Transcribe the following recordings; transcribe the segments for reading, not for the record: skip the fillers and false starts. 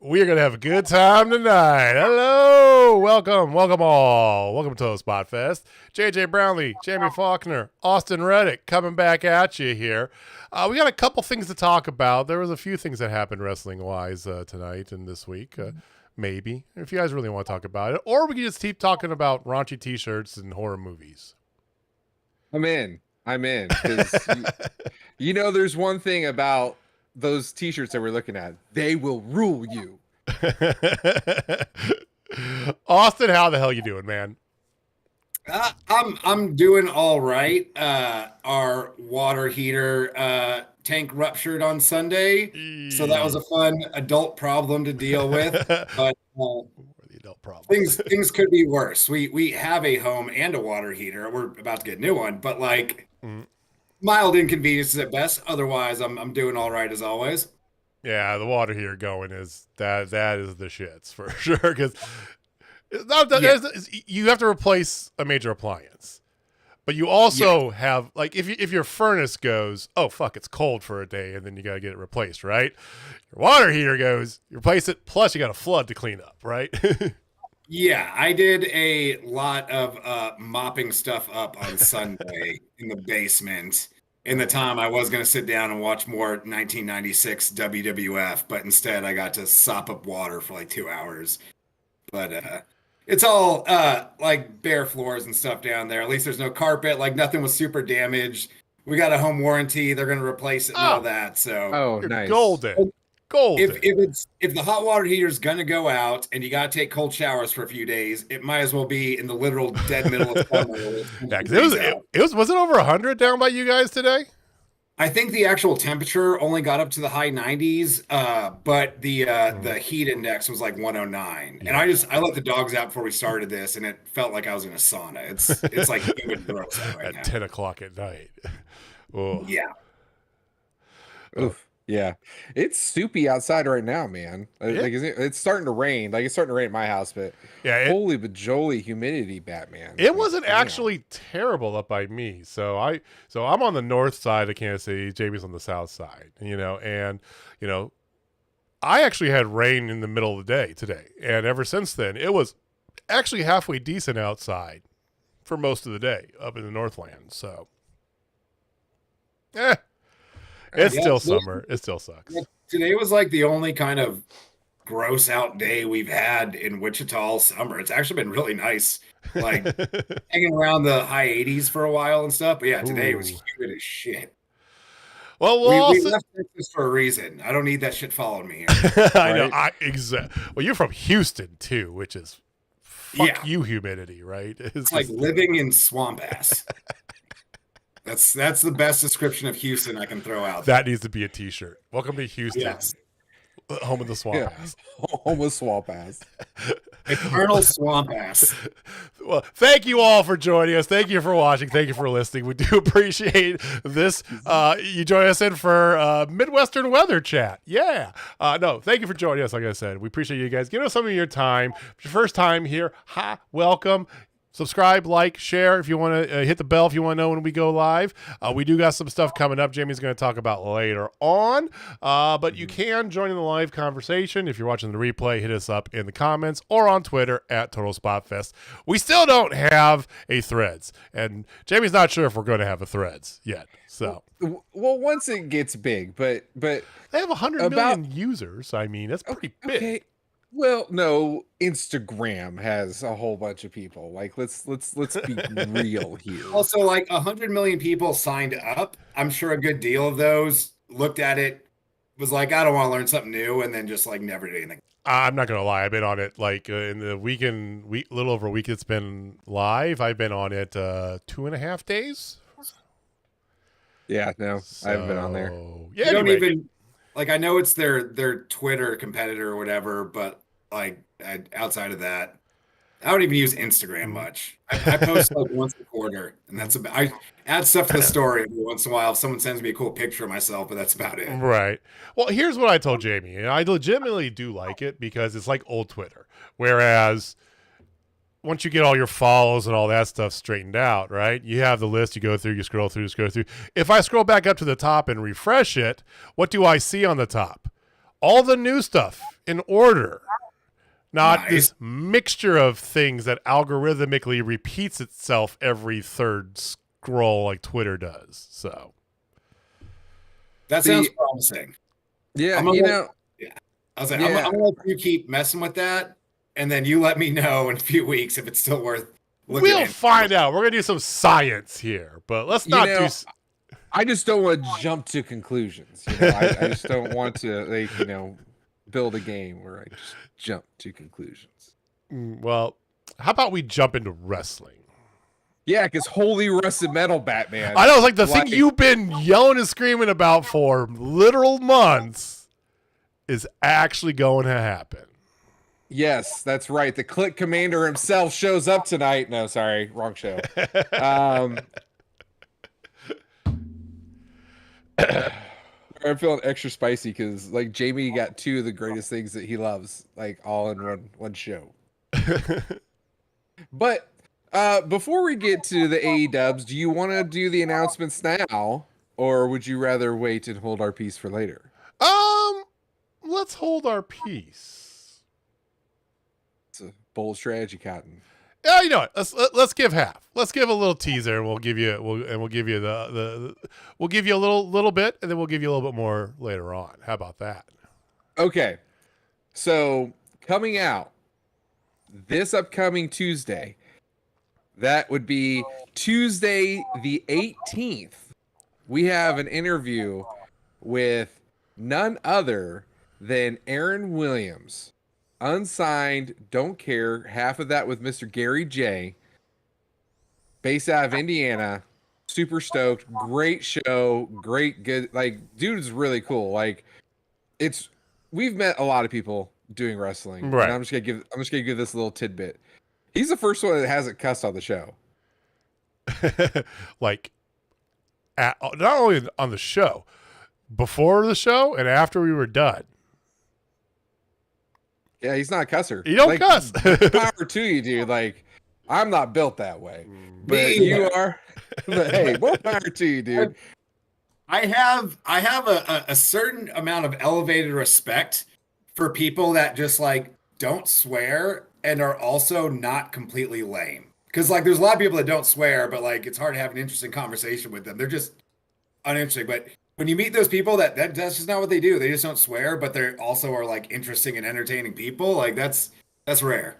We are going to have a good time tonight. Hello. Welcome all. Welcome to Spotfest. JJ Brownlee, Jamie Faulkner, Austin Reddick coming back at you here. We got a couple things to talk about. There was a few things that happened wrestling-wise tonight and this week. Maybe, if you guys really want to talk about it. Or we can just keep talking about raunchy T-shirts and horror movies. I'm in. Because there's one thing about those T-shirts that we're looking at. They will rule you. Austin, how the hell you doing, man? I'm doing all right. Our water heater tank ruptured on Sunday, so that was a fun adult problem to deal with. But the adult problem. things could be worse. We have a home and a water heater. We're about to get a new one, but mild inconveniences at best. Otherwise, I'm doing all right as always. Yeah, the water heater going is that is the shits for sure, because you have to replace a major appliance, but you also have, like, if your furnace goes, oh fuck, it's cold for a day, and then you got to get it replaced, right? Your water heater goes, you replace it, plus you got a flood to clean up, right? Yeah, I did a lot of mopping stuff up on Sunday in the basement. In the time I was going to sit down and watch more 1996 WWF, but instead I got to sop up water for like 2 hours. But it's all like bare floors and stuff down there. At least there's no carpet. Like, nothing was super damaged. We got a home warranty. They're going to replace it and all that. So you're nice. Golden. If the hot water heater is gonna go out and you gotta take cold showers for a few days, it might as well be in the literal dead middle of summer. Yeah, was it over 100 down by you guys today? I think the actual temperature only got up to the high 90s, but the heat index was like 109. Yeah. And I let the dogs out before we started this, and it felt like I was in a sauna. It's like humid gross out right at 10 o'clock at night. Oh. Yeah. Oof. Yeah, it's soupy outside right now, man. Like it's starting to rain. Like, it's starting to rain at my house, but holy bajoli humidity, Batman. It wasn't actually terrible up by me. So I'm on the north side of Kansas City. Jamie's on the south side. And I actually had rain in the middle of the day today, and ever since then, it was actually halfway decent outside for most of the day up in the Northland. So, It's still summer. It still sucks. Today was like the only kind of gross out day we've had in Wichita all summer. It's actually been really nice, like hanging around the high 80s for a while and stuff. But yeah, today was humid as shit. Well, we left Texas for a reason. I don't need that shit following me here. I know. Exactly. Well, you're from Houston too, which is you humidity, right? It's like living in swamp ass. That's the best description of Houston I can throw out. That needs to be a T-shirt. Welcome to Houston, home of the swamp ass. Home of swamp ass. Eternal swamp ass. Well, thank you all for joining us. Thank you for watching. Thank you for listening. We do appreciate this. You join us in for Midwestern weather chat. Yeah. No, thank you for joining us. Like I said, we appreciate you guys giving us some of your time. If it's your first time here, welcome. Subscribe, like, share if you want to hit the bell if you want to know when we go live. We do got some stuff coming up Jamie's going to talk about later on. But you can join in the live conversation. If you're watching the replay, hit us up in the comments or on Twitter at Total Spotfest. We still don't have a Threads, and Jamie's not sure if we're going to have a Threads yet. So, well, once it gets big, but they have 100 million users. I mean, that's pretty big. Okay. Well, no, Instagram has a whole bunch of people. Like, let's be real here. Also, like 100 million people signed up. I'm sure a good deal of those looked at it, was like, I don't want to learn something new, and then just like never did anything. I'm not gonna lie. I've been on it like in the little over a week it's been live. I've been on it 2.5 days. Yeah, no, I haven't been on there. Yeah, you don't even. Like, I know it's their Twitter competitor or whatever, but like outside of that, I don't even use Instagram much. I post like once a quarter, and that's about. I add stuff to the story every once in a while if someone sends me a cool picture of myself, but that's about it. Right. Well, here's what I told Jamie, and I legitimately do like it because it's like old Twitter. Whereas once you get all your follows and all that stuff straightened out, right? You have the list, you go through, you scroll through. If I scroll back up to the top and refresh it, what do I see on the top? all the new stuff in order. Not Nice. this mixture of things that algorithmically repeats itself every third scroll like Twitter does. So that sounds promising. Yeah, I'm gonna let you keep messing with that, and then you let me know in a few weeks if it's still worth looking we'll at. find out. We're gonna do some science here, but let's not do. I just don't want to jump to conclusions. I just don't want to build a game where I just jump to conclusions. Well, how about we jump into wrestling? Yeah, because holy rusted metal, Batman. I know, it's like the thing you've been yelling and screaming about for literal months is actually going to happen. Yes, that's right. The Click Commander himself shows up tonight. No, sorry, wrong show. I'm feeling extra spicy because like Jamie got two of the greatest things that he loves, like all in one show. But before we get to the AEWs, do you want to do the announcements now, or would you rather wait and hold our peace for later? Let's hold our peace. It's a bold strategy, Cotton. Yeah, you know what? Let's give half. Let's give a little teaser, and we'll give you a little bit, and then we'll give you a little bit more later on. How about that? Okay, so coming out this upcoming Tuesday, that would be Tuesday the 18th. We have an interview with none other than Aaron Williams. Unsigned, don't care. Half of that with Mr. Gary J. Based out of Indiana. Super stoked. Great show. Great, good. Like, dude is really cool. Like, we've met a lot of people doing wrestling. Right. And I'm just gonna give this little tidbit. He's the first one that hasn't cussed on the show. Like, not only on the show, before the show and after we were done. Yeah, he's not a cusser. You don't cuss. Power to you, dude. Like, I'm not built that way, but you are. But hey, more power to you, dude. I have a certain amount of elevated respect for people that just like don't swear and are also not completely lame. Because like, there's a lot of people that don't swear, but like, it's hard to have an interesting conversation with them. They're just uninteresting. But when you meet those people that's just not what they do. They just don't swear, but they also are like interesting and entertaining people. Like that's rare.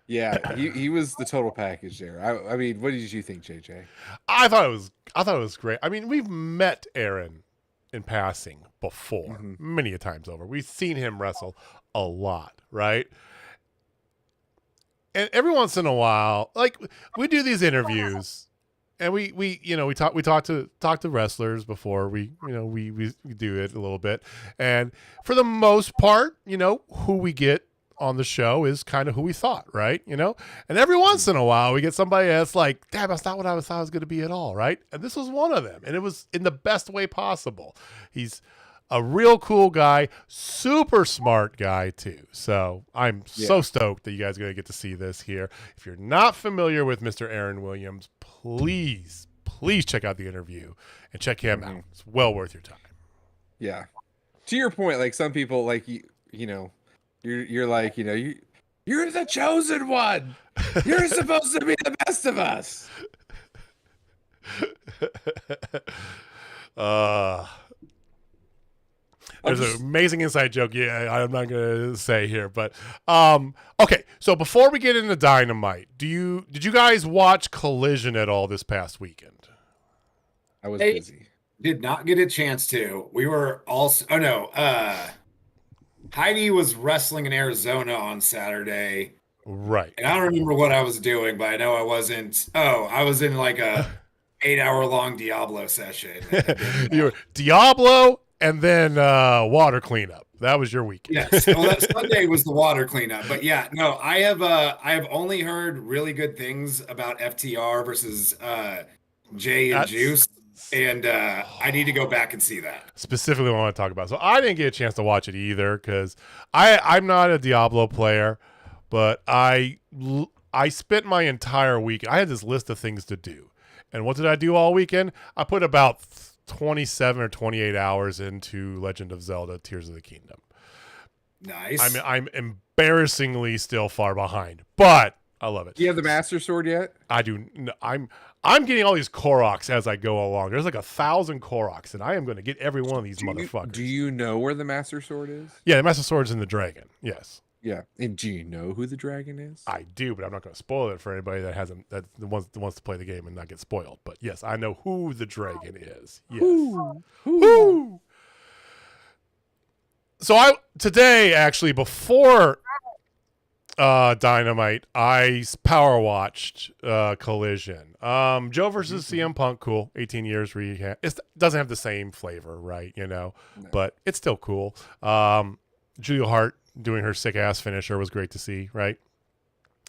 Yeah, he was the total package there. I mean, what did you think, JJ? I thought it was great. I mean, we've met Aaron in passing before, many a times over. We've seen him wrestle a lot, right? And every once in a while, like we do these interviews. And we talk to wrestlers before we do it a little bit, and for the most part, who we get on the show is kind of who we thought, right? And every once in a while we get somebody that's like, damn, that's not what I thought it was going to be at all, right? And this was one of them, and it was in the best way possible. He's a real cool guy, super smart guy too. So I'm so stoked that you guys are going to get to see this here. If you're not familiar with Mr. Aaron Williams, please check out the interview and check him out. It's well worth your time. Yeah. To your point, like some people, like you're like, you're the chosen one. You're supposed to be the best of us. There's an amazing inside joke. Yeah, I'm not going to say here, but okay. So before we get into Dynamite, did you guys watch Collision at all this past weekend? I was busy. Did not get a chance to. We were also. Oh no. Heidi was wrestling in Arizona on Saturday. Right. And I don't remember what I was doing, but I know I wasn't. Oh, I was in like a 8-hour-long Diablo session. Uh-huh. You were Diablo. And then water cleanup. That was your weekend. Yes. Well, that Sunday was the water cleanup. But yeah, no, I have only heard really good things about FTR versus Jay and Juice. And I need to go back and see that. Specifically what I want to talk about. So I didn't get a chance to watch it either because I'm not a Diablo player, but I spent my entire week. I had this list of things to do. And what did I do all weekend? I put about 27 or 28 hours into Legend of Zelda Tears of the Kingdom. Nice. I'm embarrassingly still far behind, but I love it. Do you have the Master Sword yet? I do. I'm getting all these Koroks as I go along. There's like 1,000 Koroks, and I am going to get every one of these motherfuckers. Do you know where the Master Sword is? Yeah, the Master Sword's in the dragon. Yes. Yeah. And do you know who the dragon is? I do, but I'm not going to spoil it for anybody that wants to play the game and not get spoiled. But yes, I know who the dragon is. Yes. Woo. So today actually before Dynamite, I power watched Collision. Joe versus CM Punk, cool. 18 years rehab. It doesn't have the same flavor, right? No. But it's still cool. Julia Hart doing her sick ass finisher was great to see, right?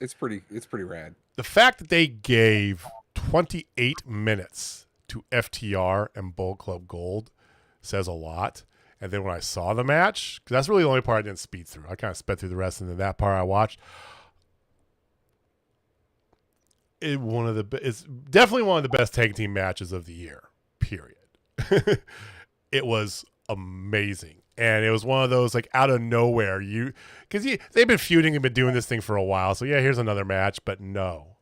It's pretty rad. The fact that they gave 28 minutes to FTR and Bullet Club Gold says a lot. And then when I saw the match, because that's really the only part I didn't speed through. I kind of sped through the rest, and then that part I watched. It's definitely one of the best tag team matches of the year, period. It was amazing. And it was one of those, like, out of nowhere. Because they've been feuding and been doing this thing for a while. So, yeah, here's another match. But no.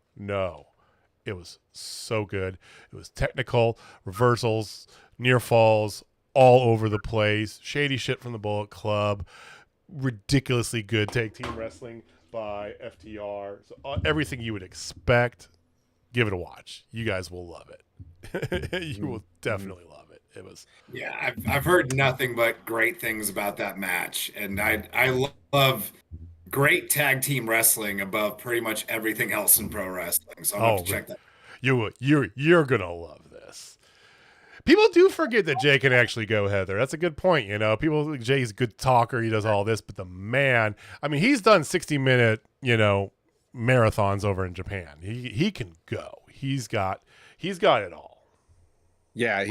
It was so good. It was technical, reversals, near falls, all over the place. Shady shit from the Bullet Club. Ridiculously good tag team wrestling by FTR. So everything you would expect. Give it a watch. You guys will love it. You will definitely love it. It was. Yeah, I've heard nothing but great things about that match, and I love great tag team wrestling above pretty much everything else in pro wrestling. So I'll have to check that. You're gonna love this. People do forget that Jay can actually go, Heather. That's a good point. People think Jay's a good talker. He does all this, but the man, I mean, he's done 60-minute, marathons over in Japan. He can go. He's got it all. Yeah,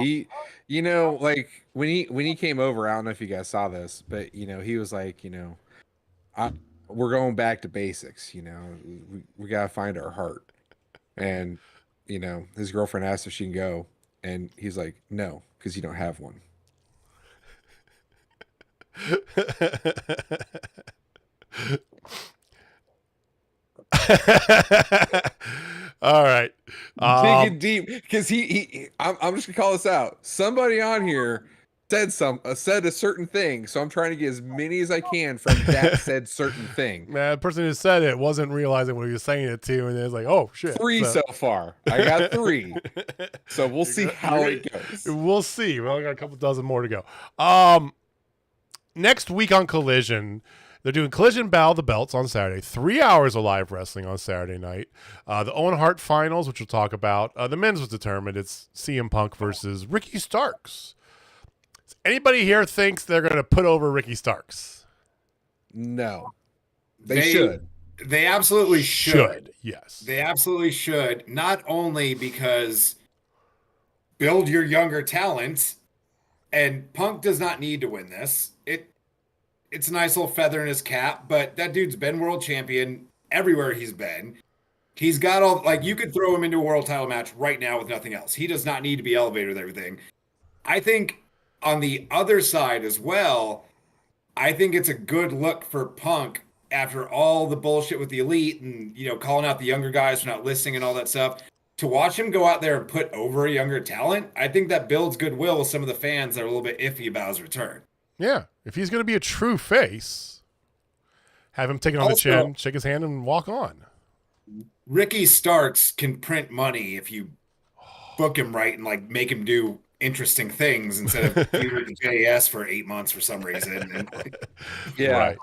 like when he came over, I don't know if you guys saw this, but he was like, we're going back to basics. We gotta find our heart, and his girlfriend asked if she can go, and he's like, no, because you don't have one. All right. Digging deep, because I'm just gonna call this out. Somebody on here said a certain thing, so I'm trying to get as many as I can from that said certain thing. Man, the person who said it wasn't realizing what he was saying it to, and it was like, oh shit. 3 so far. I got 3. So we'll see how it goes. We'll see. We only got a couple dozen more to go. Next week on Collision, they're doing Collision Battle of the Belts on Saturday. 3 hours of live wrestling on Saturday night. The Owen Hart Finals, which we'll talk about. The men's was determined. It's CM Punk versus Ricky Starks. Anybody here thinks they're going to put over Ricky Starks? No. They should. They absolutely should. Yes. They absolutely should. Not only because build your younger talent, and Punk does not need to win this. It's a nice little feather in his cap, but that dude's been world champion everywhere he's been. He's got all, like, you could throw him into a world title match right now with nothing else. He does not need to be elevated with everything. I think on the other side as well, I think it's a good look for Punk after all the bullshit with the Elite and, calling out the younger guys for not listening and all that stuff. To watch him go out there and put over a younger talent, I think that builds goodwill with some of the fans that are a little bit iffy about his return. Yeah. If he's going to be a true face, have him take it on the chin, shake his hand, and walk on. Ricky Starks can print money if you book him right and, make him do interesting things instead of feuding with JS for 8 months for some reason. Yeah. Right.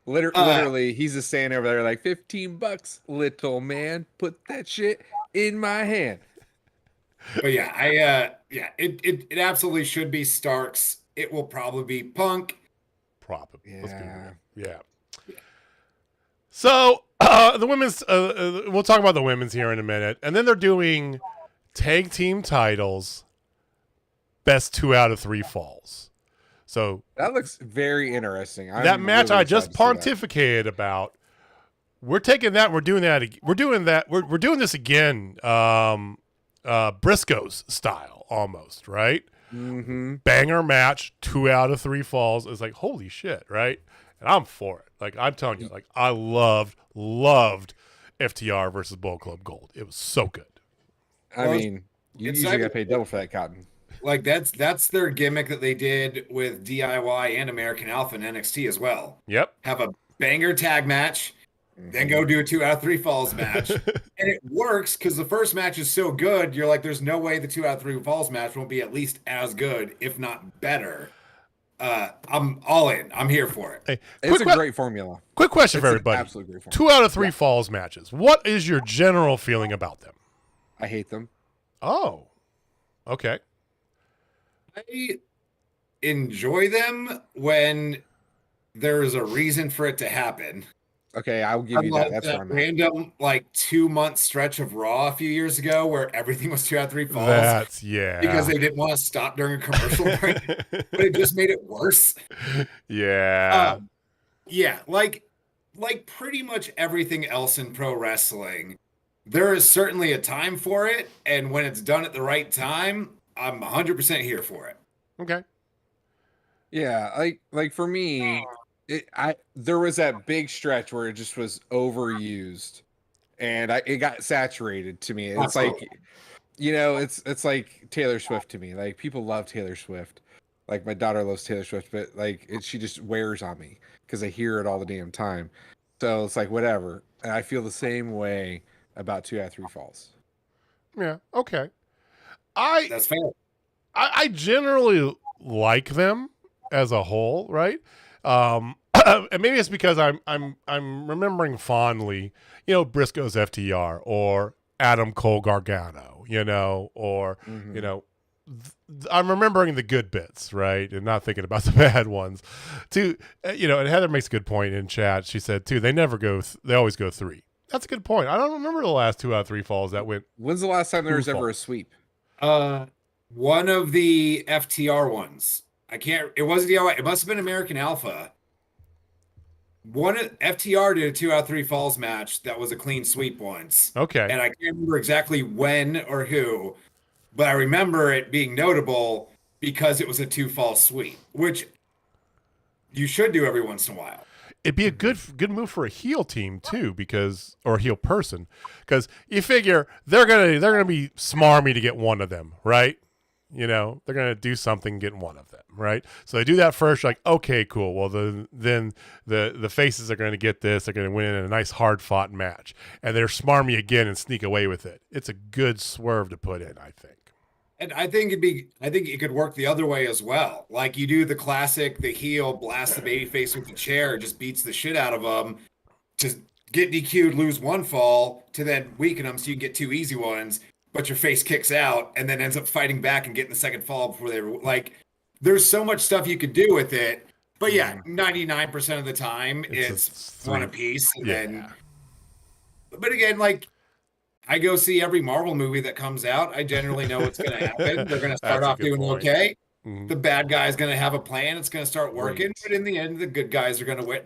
Literally, he's just standing over there like, $15, little man. Put that shit in my hand. But yeah, it absolutely should be Starks. It will probably be Punk. Probably. Yeah. Yeah. So the women's, we'll talk about the women's here in a minute, and then they're doing tag team titles, best 2 out of 3 falls. So that looks very interesting. That match I just pontificated about, we're taking that. We're doing that. We're doing this again. Briscoe's style almost, right? Mm-hmm. Banger match, 2 out of 3 falls. It's like, holy shit, right? and I'm for it. Like I'm telling you, like I loved FTR versus Bullet Club Gold. It was so good. I mean, you it's usually not got paid double for that cotton. like that's their gimmick that they did with DIY and American Alpha and NXT as well. Yep. Have a banger tag match, then go do a 2 out of 3 falls match. And it works because the first match is so good, you're like, there's no way the 2 out of 3 falls match won't be at least as good, if not better. I'm all in. I'm here for it. Hey, It's a great formula. Quick question for It's an everybody. absolute great formula. 2 out of 3 falls matches. What is your general feeling about them? I hate them. Oh, okay. I enjoy them when there is a reason for it to happen. Okay, I'll give you that. That's where I'm at. Random 2-month stretch of Raw a few years ago where everything was 2 out of 3 falls. That's yeah. Because they didn't want to stop during a commercial break, but it just made it worse. Yeah. Yeah, like pretty much everything else in pro wrestling, there is certainly a time for it, and when it's done at the right time, I'm 100% here for it. Okay. Yeah, like for me, there was that big stretch where it just was overused, and it got saturated to me. It's Absolutely. like, it's like Taylor Swift to me. Like people love Taylor Swift. Like my daughter loves Taylor Swift, but she just wears on me because I hear it all the damn time. So it's like whatever. And I feel the same way about 2 out of 3 falls. Yeah. Okay. That's fair. I generally like them as a whole, right? And maybe it's because I'm remembering fondly, Briscoe's FTR or Adam Cole Gargano, or I'm remembering the good bits, right, and not thinking about the bad ones. And Heather makes a good point in chat. She said too, they always go 3. That's a good point. I don't remember the last 2 out of 3 falls that went. When's the last time there was ever a sweep? One of the FTR ones. It wasn't DIY. It must have been American Alpha. FTR did a 2 out of 3 falls match that was a clean sweep once. Okay. And I can't remember exactly when or who, but I remember it being notable because it was a 2 fall sweep, which you should do every once in a while. It'd be a good move for a heel team too, or a heel person, because you figure they're gonna be smarmy to get one of them, right? They're gonna do something, get one of them, right? So they do that first. Like, okay, cool. Well, then the faces are gonna get this. They're gonna win in a nice hard fought match, and they're smarmy again and sneak away with it. It's a good swerve to put in, I think. And I think it could work the other way as well. Like you do the classic, the heel blast the babyface with the chair, just beats the shit out of them to get DQ'd, lose 1 fall, to then weaken them so you can get 2 easy ones, but your face kicks out and then ends up fighting back and getting the second fall before they were like, there's so much stuff you could do with it. But yeah, 99% of the time it's one apiece. And then, but again, I go see every Marvel movie that comes out. I generally know what's going to happen. They're going to start off doing okay. The bad guy's going to have a plan. It's going to start working. Right. But in the end, the good guys are going to win.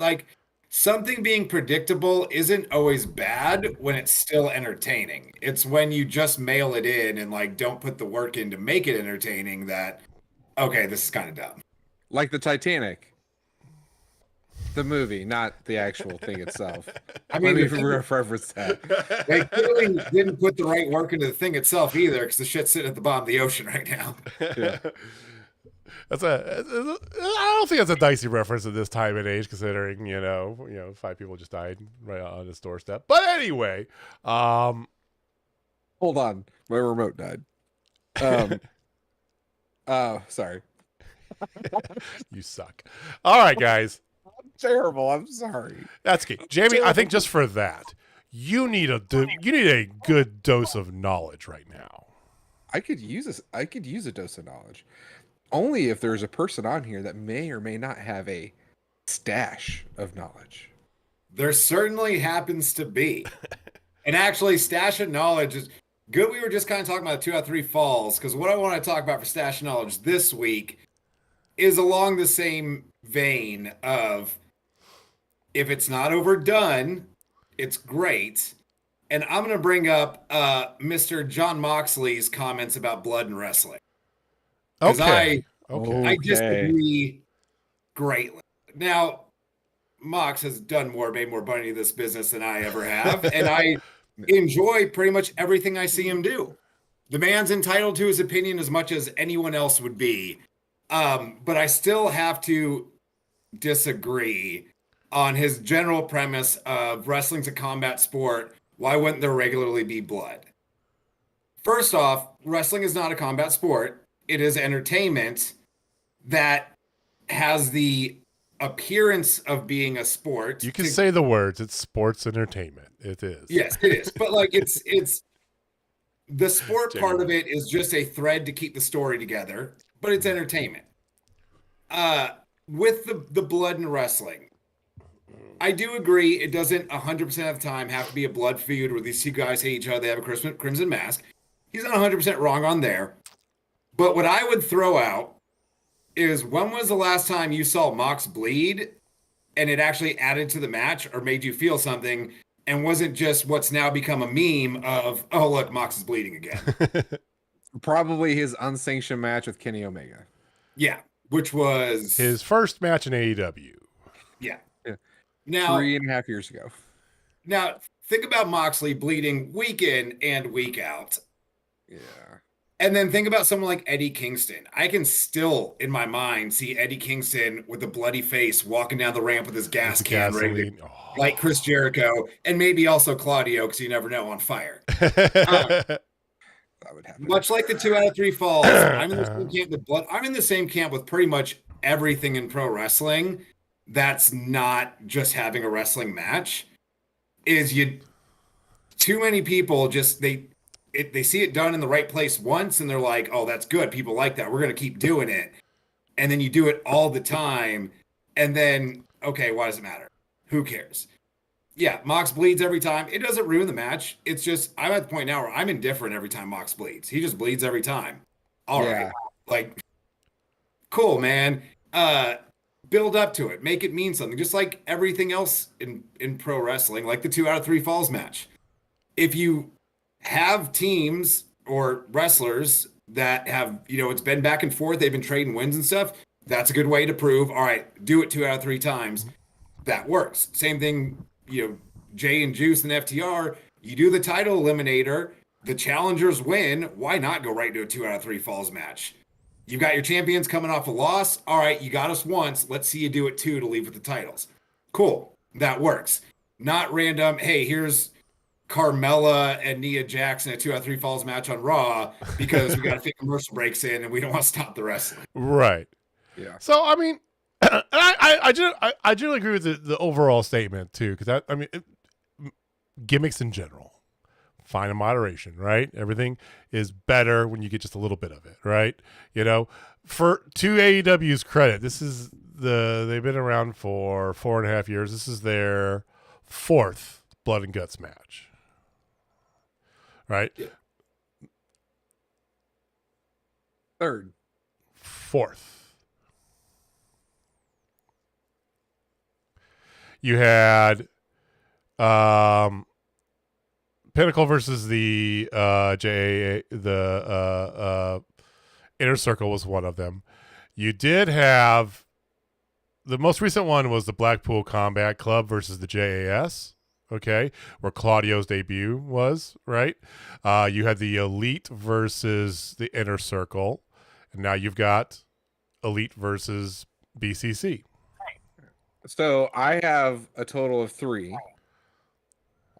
Something being predictable isn't always bad when it's still entertaining. It's when you just mail it in and don't put the work in to make it entertaining that, okay, this is kind of dumb. Like the Titanic. The movie, not the actual thing itself. I mean, let me reference that. They clearly didn't put the right work into the thing itself either, because the shit's sitting at the bottom of the ocean right now. Yeah. I don't think that's a dicey reference at this time and age, considering 5 people just died right on his doorstep. But anyway, hold on, my remote died. Sorry. You suck. All right, guys. Terrible. I'm sorry. That's okay, Jamie. I think just for that, you need a good dose of knowledge right now. I could use this. I could use a dose of knowledge, only if there's a person on here that may or may not have a stash of knowledge. There certainly happens to be, and actually, stash of knowledge is good. We were just kind of talking about 2 out of 3 falls, because what I want to talk about for stash of knowledge this week is along the same vein of, if it's not overdone, it's great. And I'm going to bring up Mr. John Moxley's comments about blood and wrestling. Because I disagree greatly. Now, Mox has done made more money in this business than I ever have, and I enjoy pretty much everything I see him do. The man's entitled to his opinion as much as anyone else would be, but I still have to disagree on his general premise of wrestling's a combat sport. Why wouldn't there regularly be blood? First off, wrestling is not a combat sport. It is entertainment that has the appearance of being a sport. You can say the words. It's sports entertainment. It is. Yes, it is. But like it's the sport part of it is just a thread to keep the story together, but it's entertainment. With the blood in wrestling, I do agree it doesn't 100% of the time have to be a blood feud where these two guys hate each other, they have a crimson mask. He's not 100% wrong on there. But what I would throw out is, when was the last time you saw Mox bleed and it actually added to the match or made you feel something and wasn't just what's now become a meme of, oh, look, Mox is bleeding again? Probably his unsanctioned match with Kenny Omega. Yeah, which was his first match in AEW. Yeah. Now 3.5 years ago. Now, think about Moxley bleeding week in and week out. Yeah. And then think about someone like Eddie Kingston. I can still, in my mind, see Eddie Kingston with a bloody face walking down the ramp with his gas can, ready to, like Chris Jericho, and maybe also Claudio, because you never know, on fire. That would happen. Much like the 2 out of 3 falls, I'm in the same camp with blood. I'm in the same camp with pretty much everything in pro wrestling. That's not just having a wrestling match. Too many people just they see it done in the right place once and they're like, oh, that's good. People like that. We're going to keep doing it. And then you do it all the time. And then, okay, why does it matter? Who cares? Yeah, Mox bleeds every time. It doesn't ruin the match. It's just, I'm at the point now where I'm indifferent every time Mox bleeds. He just bleeds every time. All right. Like, cool, man. Build up to it. Make it mean something. Just like everything else in pro wrestling, like the 2 out of 3 falls match. If you have teams or wrestlers that have, it's been back and forth, they've been trading wins and stuff, that's a good way to prove, all right, do it 2 out of 3 times. That works. Same thing, Jay and Juice and FTR, you do the title eliminator, the challengers win, why not go right to a 2 out of 3 falls match? You've got your champions coming off a loss. All right, you got us once. Let's see you do it 2 to leave with the titles. Cool. That works. Not random, hey, here's Carmella and Nia Jackson, a 2 out of 3 falls match on Raw because we got to fit commercial breaks in and we don't want to stop the wrestling. Right. Yeah. So, I mean, I generally agree with the overall statement, too, because gimmicks in general. Fine in moderation, right? Everything is better when you get just a little bit of it, right? To AEW's credit, they've been around for 4.5 years. This is their 4th blood and guts match, right? Yeah. 3rd. 4th. You had Pinnacle versus the Inner Circle was one of them. You did have the most recent one was the Blackpool Combat Club versus the JAS. Okay, where Claudio's debut was, right? You had the Elite versus the Inner Circle, and now you've got Elite versus BCC. So I have a total of 3.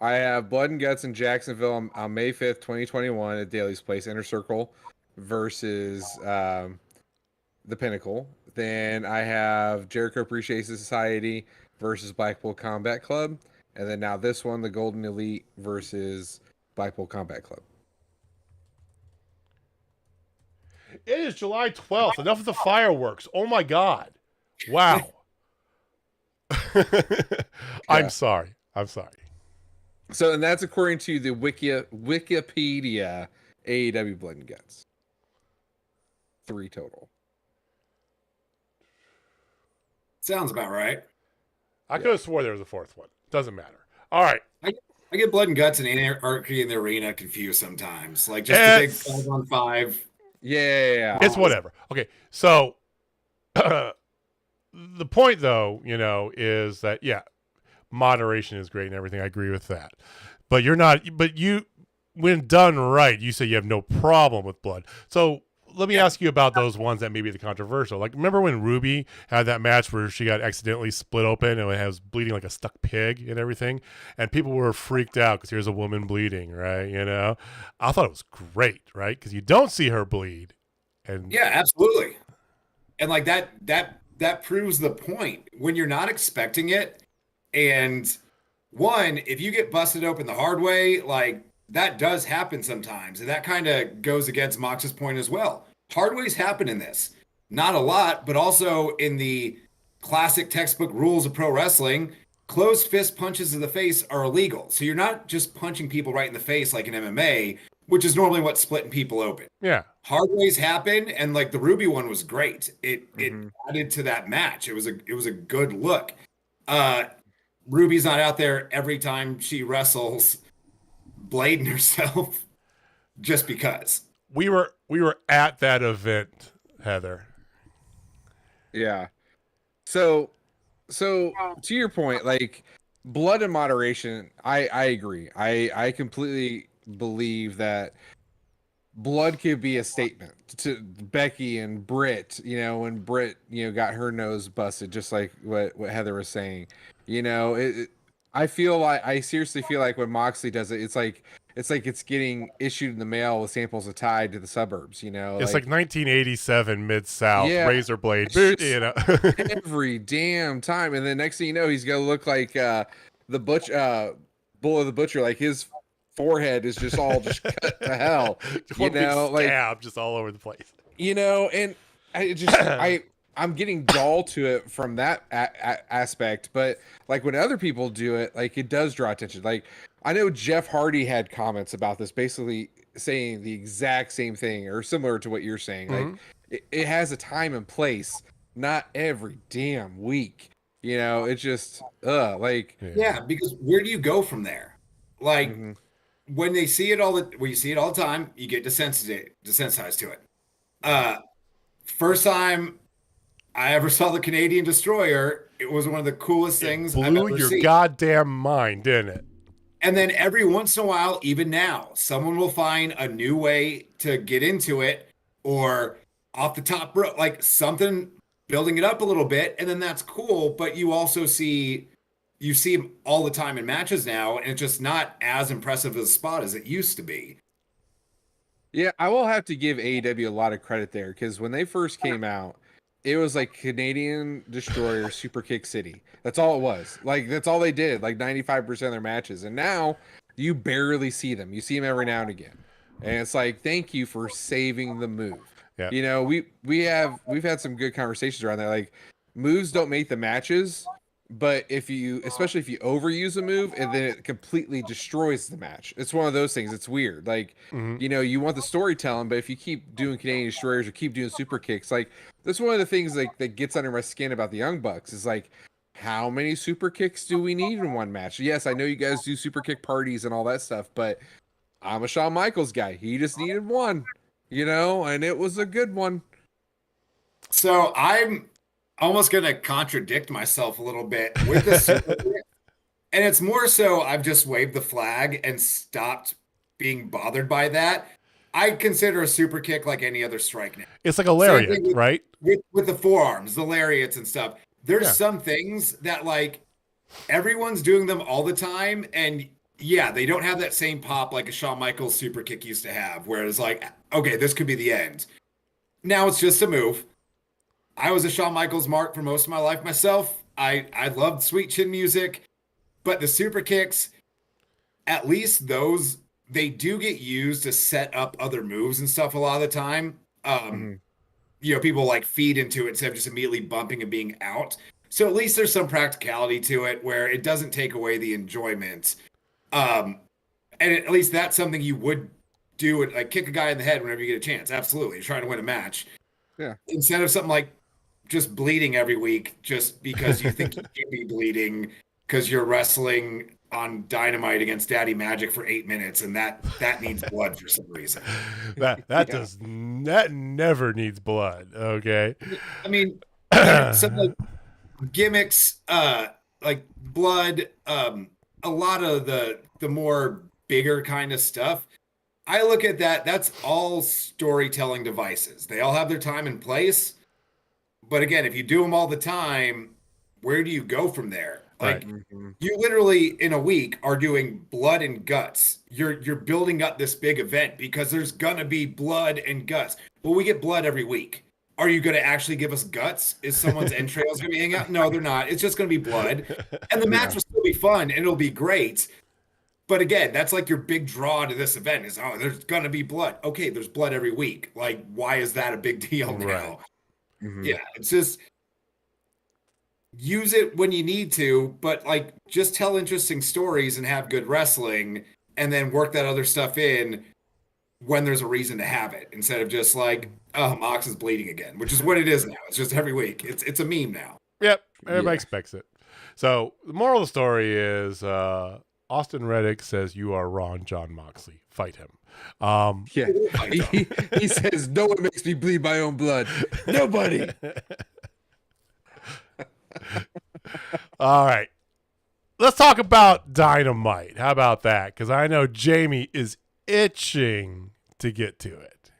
I have Blood and Guts in Jacksonville on May 5th, 2021 at Daly's Place, Inner Circle versus the Pinnacle. Then I have Jericho Appreciation Society versus Blackpool Combat Club. And then now this one, the Golden Elite versus Blackpool Combat Club. It is July 12th. Enough of the fireworks. Oh, my God. Wow. I'm sorry. So, and that's according to the Wikipedia AEW Blood and Guts. 3 total. Sounds about right. I could have swore there was a 4th one. Doesn't matter. All right. I get Blood and Guts and Anarchy in the Arena confused sometimes. Like just the big 5-on-5. Yeah. It's whatever. Okay, so the point, though, is that moderation is great and everything. I agree with that, but you're not. But when done right, you say you have no problem with blood. So let me ask you about those ones that may be the controversial. Like, remember when Ruby had that match where she got accidentally split open and it was bleeding like a stuck pig and everything, and people were freaked out because here's a woman bleeding, right? I thought it was great, right? Because you don't see her bleed, and yeah, absolutely. And like that proves the point when you're not expecting it. And one, if you get busted open the hard way, like that does happen sometimes. And that kind of goes against Mox's point as well. Hard ways happen in this. Not a lot, but also in the classic textbook rules of pro wrestling, closed fist punches to the face are illegal. So you're not just punching people right in the face like in MMA, which is normally what's splitting people open. Yeah. Hard ways happen, and like the Ruby one was great. It added to that match. It was a good look. Ruby's not out there every time she wrestles blading herself just because. We were at that event, Heather. Yeah. So to your point, like blood and moderation, I agree. I completely believe that blood could be a statement to Becky and Britt, when Britt, got her nose busted, just like what Heather was saying. I seriously feel like when Moxley does it, it's like it's getting issued in the mail with samples of Tide to the suburbs, It's like 1987 Mid-South, razor blade boot, every damn time. And then next thing you know, he's going to look like the Bull of the Butcher, like his forehead is just all just cut to hell, scab just all over the place, and I'm getting dull to it from that aspect. But like when other people do it, like it does draw attention. Like I know Jeff Hardy had comments about this, basically saying the exact same thing or similar to what you're saying. Mm-hmm. Like it has a time and place, not every damn week. It's just because where do you go from there? Like when they see it when you see it all the time, you get desensitized to it. First time I ever saw the Canadian Destroyer, it was one of the coolest things I've ever your seen. Goddamn mind, didn't it? And then every once in a while, even now, someone will find a new way to get into it, or off the top rope, like something building it up a little bit, and then that's cool. But you also see him all the time in matches now, and it's just not as impressive a spot as it used to be. Yeah, I will have to give AEW a lot of credit there, because when they first came out, it was like Canadian Destroyer Super Kick City. That's all it was. Like, that's all they did, like 95% of their matches. And now you barely see them. You see them every now and again. And it's like, thank you for saving the move. Yeah. We've had some good conversations around that. Like, moves don't make the matches, but especially if you overuse a move, and then it completely destroys the match. It's one of those things. It's weird. Like, you want the storytelling, but if you keep doing Canadian Destroyers or keep doing super kicks, like that's one of the things like that gets under my skin about the Young Bucks is like, how many super kicks do we need in one match? Yes, I know you guys do super kick parties and all that stuff, but I'm a Shawn Michaels guy. He just needed one, and it was a good one. So I'm almost going to contradict myself a little bit with the super kick. And it's more so I've just waved the flag and stopped being bothered by that. I consider a super kick like any other strike now. It's like a lariat, right? With the forearms, the lariats and stuff. There's some things that like everyone's doing them all the time. And yeah, they don't have that same pop like a Shawn Michaels super kick used to have, where it's like, okay, this could be the end. Now it's just a move. I was a Shawn Michaels mark for most of my life myself. I loved sweet chin music, but the super kicks, at least those, they do get used to set up other moves and stuff a lot of the time. People like feed into it instead of just immediately bumping and being out. So at least there's some practicality to it where it doesn't take away the enjoyment. And at least that's something you would do, like kick a guy in the head whenever you get a chance. Absolutely. You're trying to win a match. Yeah. Instead of something like just bleeding every week just because you think you should be bleeding because you're wrestling on Dynamite against Daddy Magic for 8 minutes, and that needs blood for some reason. That never needs blood. Okay. I mean, gimmicks, like blood, a lot of the more bigger kind of stuff. I look at that, that's all storytelling devices. They all have their time and place. But again, if you do them all the time, where do you go from there? Right. Like you literally in a week are doing blood and guts. You're building up this big event because there's gonna be blood and guts. Well, we get blood every week. Are you going to actually give us guts? Is someone's entrails going to be hanging out? No, they're not. It's just going to be blood. And the match will still be fun and it'll be great. But again, that's like your big draw to this event is, oh, there's going to be blood. Okay, there's blood every week. Like, why is that a big deal now? Right. Yeah, it's just use it when you need to, but like just tell interesting stories and have good wrestling and then work that other stuff in when there's a reason to have it instead of just like, oh, Mox is bleeding again, which is what it is now. It's just every week. It's a meme now. Yep. Everybody expects it. So the moral of the story is Austin Reddick says you are Ron John Moxley. Fight him. Yeah. He says, no one makes me bleed my own blood. Nobody. All right. Let's talk about Dynamite. How about that? Because I know Jamie is itching to get to it.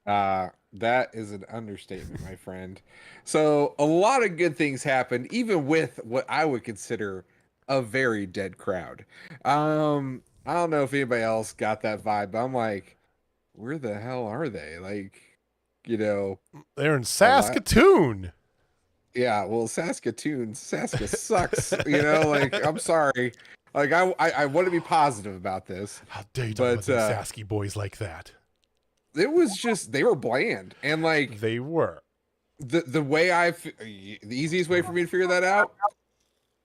That is an understatement, my friend. So a lot of good things happened, even with what I would consider a very dead crowd. I don't know if anybody else got that vibe, but I'm like, where the hell are they? Like, you know, they're in Saskatoon. Yeah, well, Saskatoon sucks. You know, like, I'm sorry. Like, I want to be positive about this. How dare you talk about the Sasky boys like that? It was just, they were bland. And like, they were. The way the easiest way for me to figure that out,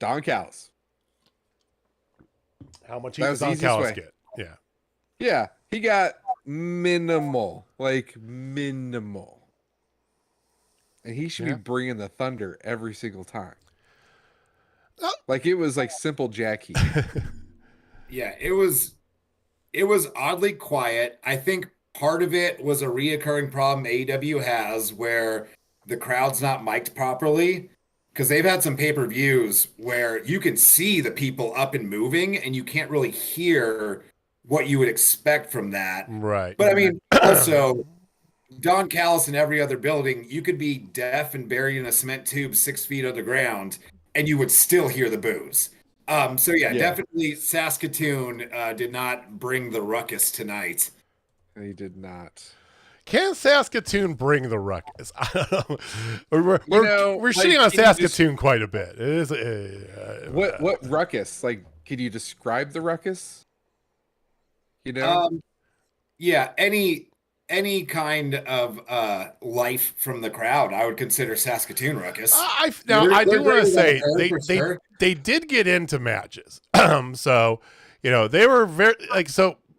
Don Callis. How much does Don Callis get? Yeah. Yeah, he got minimal. Like, minimal. And he should be bringing the thunder every single time. Like, it was like simple Jack heat. Yeah, it was oddly quiet. I think part of it was a reoccurring problem AEW has where the crowd's not mic'd properly. Because they've had some pay-per-views where you can see the people up and moving and you can't really hear what you would expect from that. Right. But I mean, also, Don Callis in every other building, you could be deaf and buried in a cement tube 6 feet underground and you would still hear the boos. So yeah, definitely Saskatoon did not bring the ruckus tonight. He did not. Can Saskatoon bring the ruckus? I don't know. We're shitting on Saskatoon quite a bit. It is what ruckus? Like, can you describe the ruckus? You know? Yeah, any kind of life from the crowd, I would consider Saskatoon ruckus. I do want to say they did get into matches. So, you know, they were very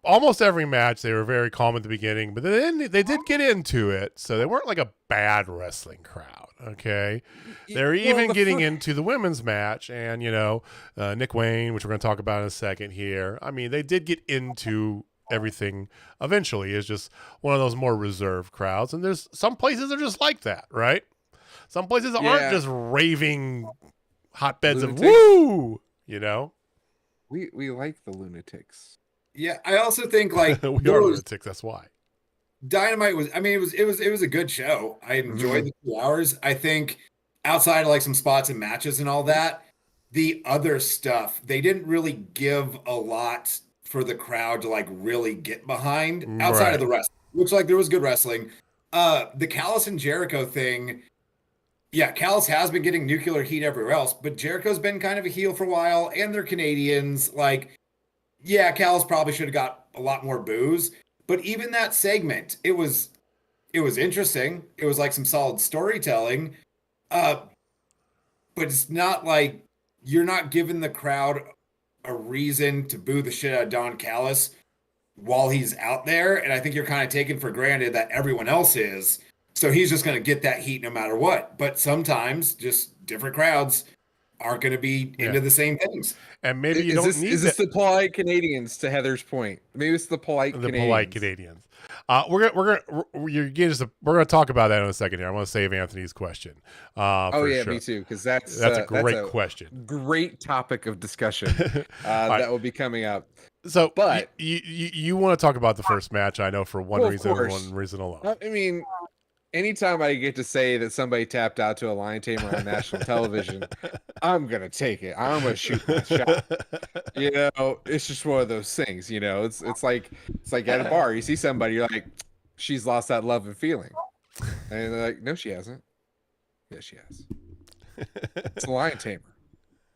almost every match they were very calm at the beginning, but then they did get into it, so they weren't like a bad wrestling crowd. Okay, they're even getting into the women's match, and you know, Nick Wayne, which we're going to talk about in a second here. I mean, they did get into everything eventually. It's just one of those more reserved crowds, and there's some places that are just like that, right? Some places aren't just raving hotbeds lunatics. Of woo, you know. We like the lunatics. Yeah, I also think like we are lunatics. That's why Dynamite was. I mean, it was a good show. I enjoyed the 2 hours. I think outside of like some spots and matches and all that, the other stuff they didn't really give a lot for the crowd to like really get behind outside of the wrestling. Which like there was good wrestling. The Callis and Jericho thing. Yeah, Callis has been getting nuclear heat everywhere else, but Jericho's been kind of a heel for a while, and they're Canadians. Like. Yeah, Callis probably should have got a lot more boos, but even that segment, it was interesting. It was like some solid storytelling, but it's not like you're not giving the crowd a reason to boo the shit out of Don Callis while he's out there, and I think you're kind of taking for granted that everyone else is, so he's just going to get that heat no matter what. But sometimes, just different crowds aren't going to be into the same things. And maybe you don't need Is this the polite Canadians, to Heather's point? Maybe it's the polite Canadians. We're gonna talk about that in a second here. I want to save Anthony's question. Oh yeah, sure. me too, because that's a great question. Great topic of discussion right. that will be coming up. So, but you want to talk about the first match? I know for one reason alone. I mean, anytime I get to say that somebody tapped out to a lion tamer on national television, I'm gonna take it. I'm gonna shoot my shot. You know, it's just one of those things. You know, it's like at a bar. You see somebody, you're like, she's lost that love and feeling, and they're like, no, she hasn't. Yes, she has. It's a lion tamer.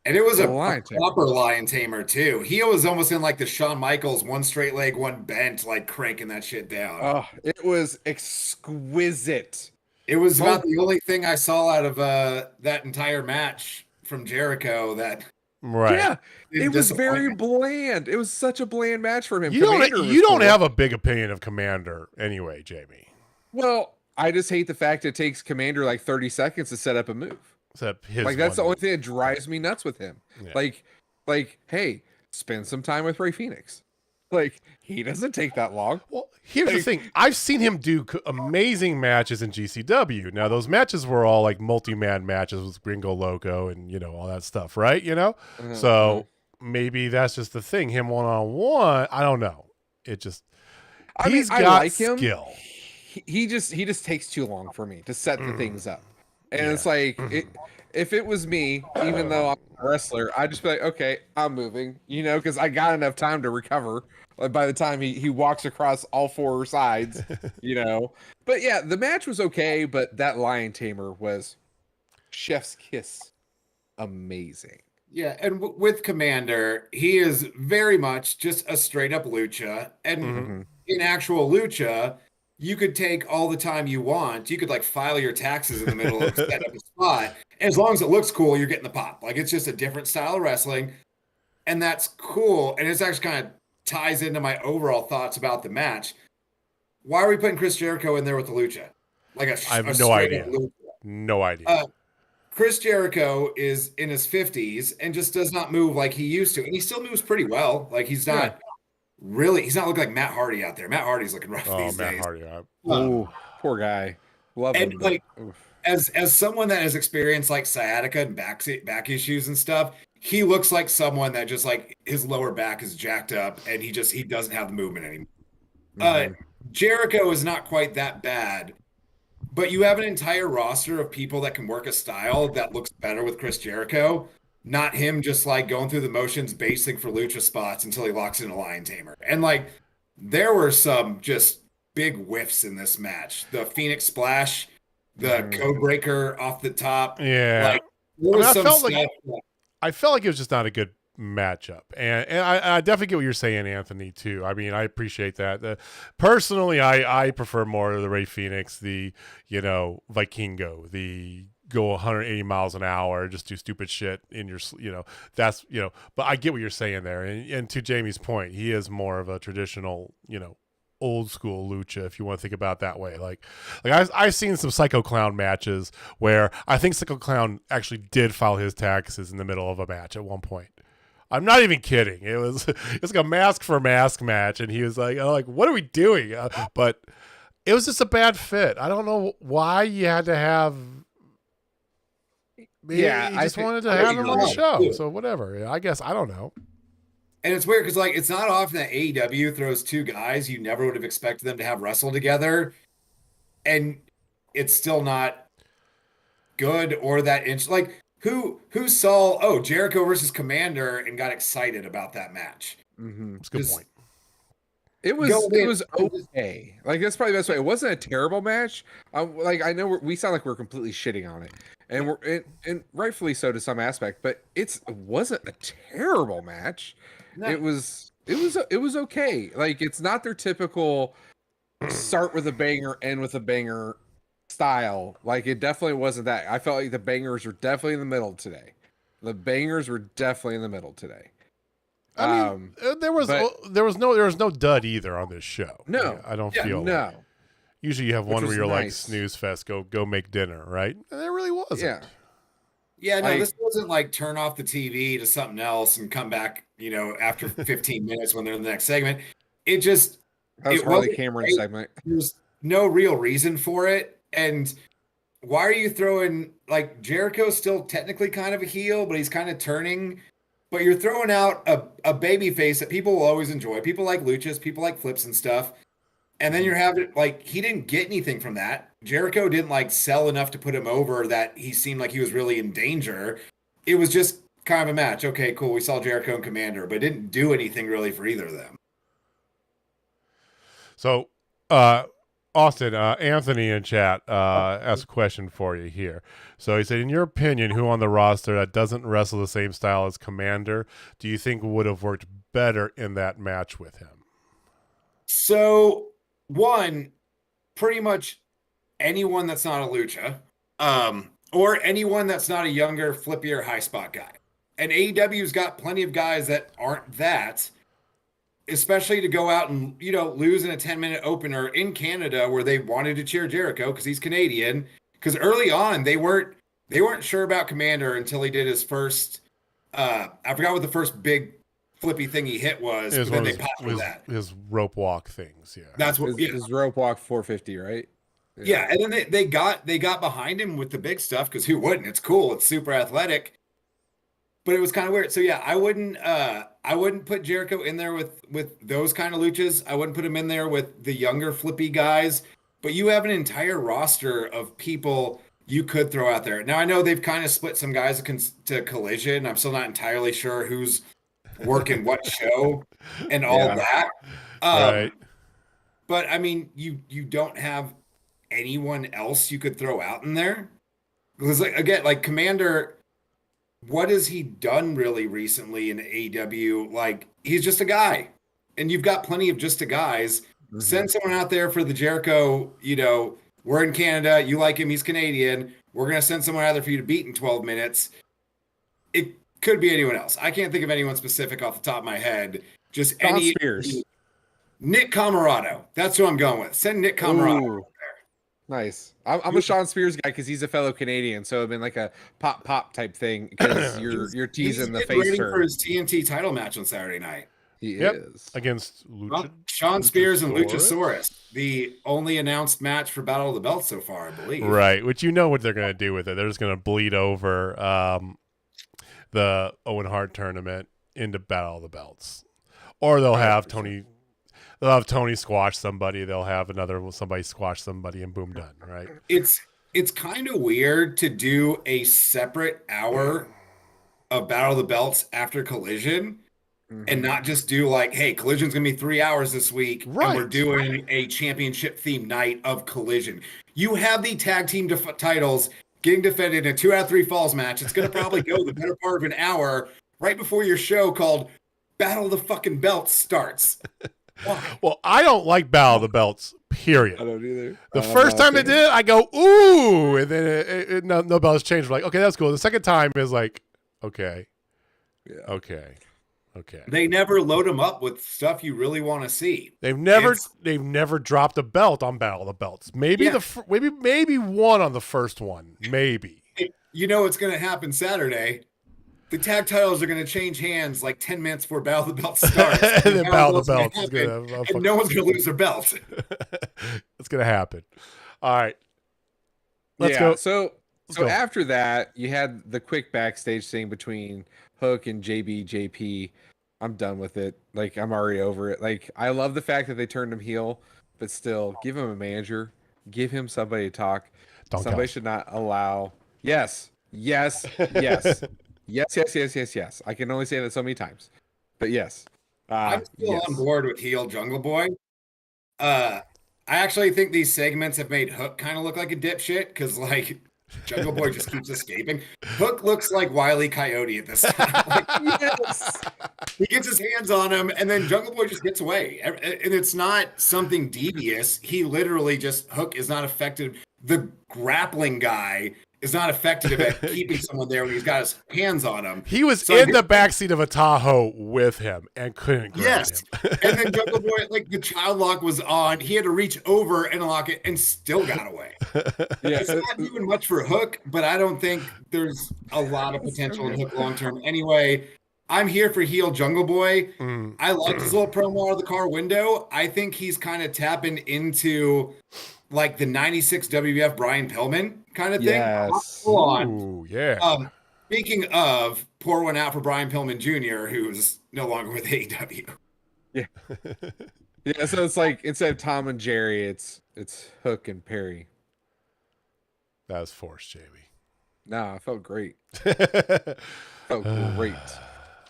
And it was a proper lion tamer too. He was almost in like the Shawn Michaels, one straight leg, one bent, like cranking that shit down. Oh, it was exquisite. It was about the only thing I saw out of that entire match from Jericho. That yeah, it was very bland. It was such a bland match for him. You don't have a big opinion of Commander anyway, Jamie. Well, I just hate the fact it takes Commander like 30 seconds to set up a move. That's the only thing that drives me nuts with him. Yeah. Like, hey, spend some time with Ray Phoenix. Like, he doesn't take that long. Well, here's the thing. I've seen him do amazing matches in GCW. Now, those matches were all like multi-man matches with Gringo Loco and, you know, all that stuff, right? You know? So maybe that's just the thing. Him one-on-one, I don't know. It just, he's got skill. He just takes too long for me to set the things up. And it's like, if it was me, even though I'm a wrestler, I'd just be like, okay, I'm moving, you know, because I got enough time to recover by the time he walks across all four sides, you know. But yeah, the match was okay, but that lion tamer was chef's kiss amazing. Yeah, and with Commander, he is very much just a straight up lucha. And in actual lucha, you could take all the time you want. You could like file your taxes in the middle of set up a spot. And as long as it looks cool, you're getting the pop. Like, it's just a different style of wrestling. And that's cool. And it's actually kind of ties into my overall thoughts about the match. Why are we putting Chris Jericho in there with the lucha? Like I have no idea. No idea. Chris Jericho is in his 50s and just does not move like he used to. And he still moves pretty well. Like, he's not he's not looking like Matt Hardy out there. Matt Hardy's looking rough these days. Hardy. Oh, poor guy. Love him. Like, as someone that has experienced like sciatica and back issues and stuff, he looks like someone that just like his lower back is jacked up and he doesn't have the movement anymore. Jericho is not quite that bad, but you have an entire roster of people that can work a style that looks better with Chris Jericho. Not him just like going through the motions, basing for lucha spots until he locks in a lion tamer. And like, there were some just big whiffs in this match. The Phoenix Splash, the code breaker off the top. Yeah. Like, I felt like it was just not a good matchup. And I definitely get what you're saying, Anthony, too. I mean, I appreciate that. Personally, I prefer more of the Ray Phoenix, the, you know, Vikingo, the go 180 miles an hour, just do stupid shit in your, you know, that's, you know, but I get what you're saying there. And to Jamie's point, he is more of a traditional, you know, old school lucha, if you want to think about it that way. Like I've seen some Psycho Clown matches where I think Psycho Clown actually did file his taxes in the middle of a match at one point. I'm not even kidding. It's like a mask for mask match, and he was like, "Oh, like what are we doing?" But it was just a bad fit. I don't know why you had to have. Maybe I just wanted to have him on the show, so whatever. I guess I don't know. And it's weird because like it's not often that AEW throws two guys you never would have expected them to have wrestle together, and it's still not good or that like who saw Jericho versus Commander and got excited about that match. That's a good point. It was okay. Like, that's probably the best way. It wasn't a terrible match. I know we sound like we're completely shitting on it, and and rightfully so to some aspect. But it wasn't a terrible match. No. It was okay. Like, it's not their typical start with a banger, end with a banger style. Like, it definitely wasn't that. I felt like the bangers were definitely in the middle today. I mean, there was no dud either on this show. No, I don't feel. No. Usually you have one where you're nice. Like snooze fest, go make dinner, right? And there really wasn't. Yeah. Yeah, no, this wasn't like turn off the TV to something else and come back, you know, after 15 minutes when they're in the next segment. It just, That was It Harley wasn't Cameron great. segment. There's no real reason for it. And why are you throwing, like, Jericho's still technically kind of a heel, but he's kind of turning. But you're throwing out a baby face that people will always enjoy. People like luchas, people like flips and stuff. And then you're having, like, he didn't get anything from that. Jericho didn't, like, sell enough to put him over that he seemed like he was really in danger. It was just kind of a match. Okay, cool. We saw Jericho and Commander, but it didn't do anything really for either of them. So, Austin, Anthony in chat asked a question for you here. So he said, in your opinion, who on the roster that doesn't wrestle the same style as Commander do you think would have worked better in that match with him? So, one, pretty much anyone that's not a lucha, or anyone that's not a younger, flippier, high spot guy. And AEW's got plenty of guys that aren't that, especially to go out and, lose in a 10-minute opener in Canada where they wanted to cheer Jericho because he's Canadian. Because early on, they weren't sure about Commander until he did his first, I forgot what the first big flippy thing he hit was, but then they popped for that. His rope walk things, yeah. That's what his rope walk 450, right? Yeah, and then they got behind him with the big stuff because who wouldn't? It's cool. It's super athletic. But it was kind of weird. So yeah, I wouldn't put Jericho in there with those kind of luchas. I wouldn't put him in there with the younger flippy guys. But you have an entire roster of people you could throw out there. Now I know they've kind of split some guys to Collision. I'm still not entirely sure who's working what show and all that. Right. But I mean, you don't have anyone else you could throw out in there because, like Commander, what has he done really recently in AEW? Like, he's just a guy, and you've got plenty of just a guys. Mm-hmm. Send someone out there for the Jericho. We're in Canada. You like him? He's Canadian. We're gonna send someone out there for you to beat in 12 minutes. It could be anyone else. I can't think of anyone specific off the top of my head. Just Shawn any Spears. Nick Camarado. That's who I'm going with. Send Nick Camarado out there. Nice. I'm a Shawn Spears guy because he's a fellow Canadian, so it'd been like a pop type thing because you're teasing the face ready for his TNT title match on Saturday night. He is against Shawn Spears and Luchasaurus, the only announced match for Battle of the Belts so far, I believe. Right, which what they're going to do with it. They're just going to bleed over the Owen Hart tournament into Battle of the Belts, or they'll have Tony. They'll have Tony squash somebody. They'll have somebody squash somebody, and boom, done. Right. It's kind of weird to do a separate hour of Battle of the Belts after Collision, and not just do like, hey, Collision's gonna be 3 hours this week, right, and we're doing a championship themed night of Collision. You have the tag team titles getting defended in a 2 out of 3 falls match. It's gonna probably go the better part of an hour right before your show called Battle of the fucking Belts starts. Why? Well, I don't like Battle of the Belts, period. I don't either. The first time they did it, I go, ooh, and then no bells changed. We're like, okay, that's cool. The second time is like, okay. Yeah. Okay. They never load them up with stuff you really want to see. They've never dropped a belt on Battle of the Belts. Maybe maybe one on the first one. Maybe. What's going to happen Saturday? The tag titles are going to change hands like 10 minutes before Battle of the Belts starts. And then Battle of the Belts is going to and no one's going to lose their belt. It's going to happen. All right. Let's go. So after that, you had the quick backstage thing between Hook and JP. I'm done with it. Like, I'm already over it. Like, I love the fact that they turned him heel, but still, give him a manager. Give him somebody to talk. Somebody should not allow. Yes. Yes. I can only say that so many times, but yes. I'm still on board with heel Jungle Boy. I actually think these segments have made Hook kind of look like a dipshit because, like, Jungle Boy just keeps escaping. Hook looks like Wile E. Coyote at this time. Like, yes. He gets his hands on him, and then Jungle Boy just gets away. And it's not something devious. He literally Hook is not effective. The grappling guy is not effective at keeping someone there when he's got his hands on him. He was in the backseat of a Tahoe with him and couldn't grab him. And then Jungle Boy, like, the child lock was on. He had to reach over and unlock it and still got away. It's not doing much for Hook, but I don't think there's a lot of potential in Hook long term. Anyway, I'm here for heel Jungle Boy. Mm. I liked his little promo out of the car window. I think he's kind of tapping into like the 96 WWF Brian Pillman kind of thing. Yes. Hold on. Ooh, yeah. Speaking of, pour one out for Brian Pillman Jr., who's no longer with AEW. Yeah. Yeah, so it's like instead of Tom and Jerry, it's Hook and Perry. That was forced, Jamie. Nah, I felt great. Felt great.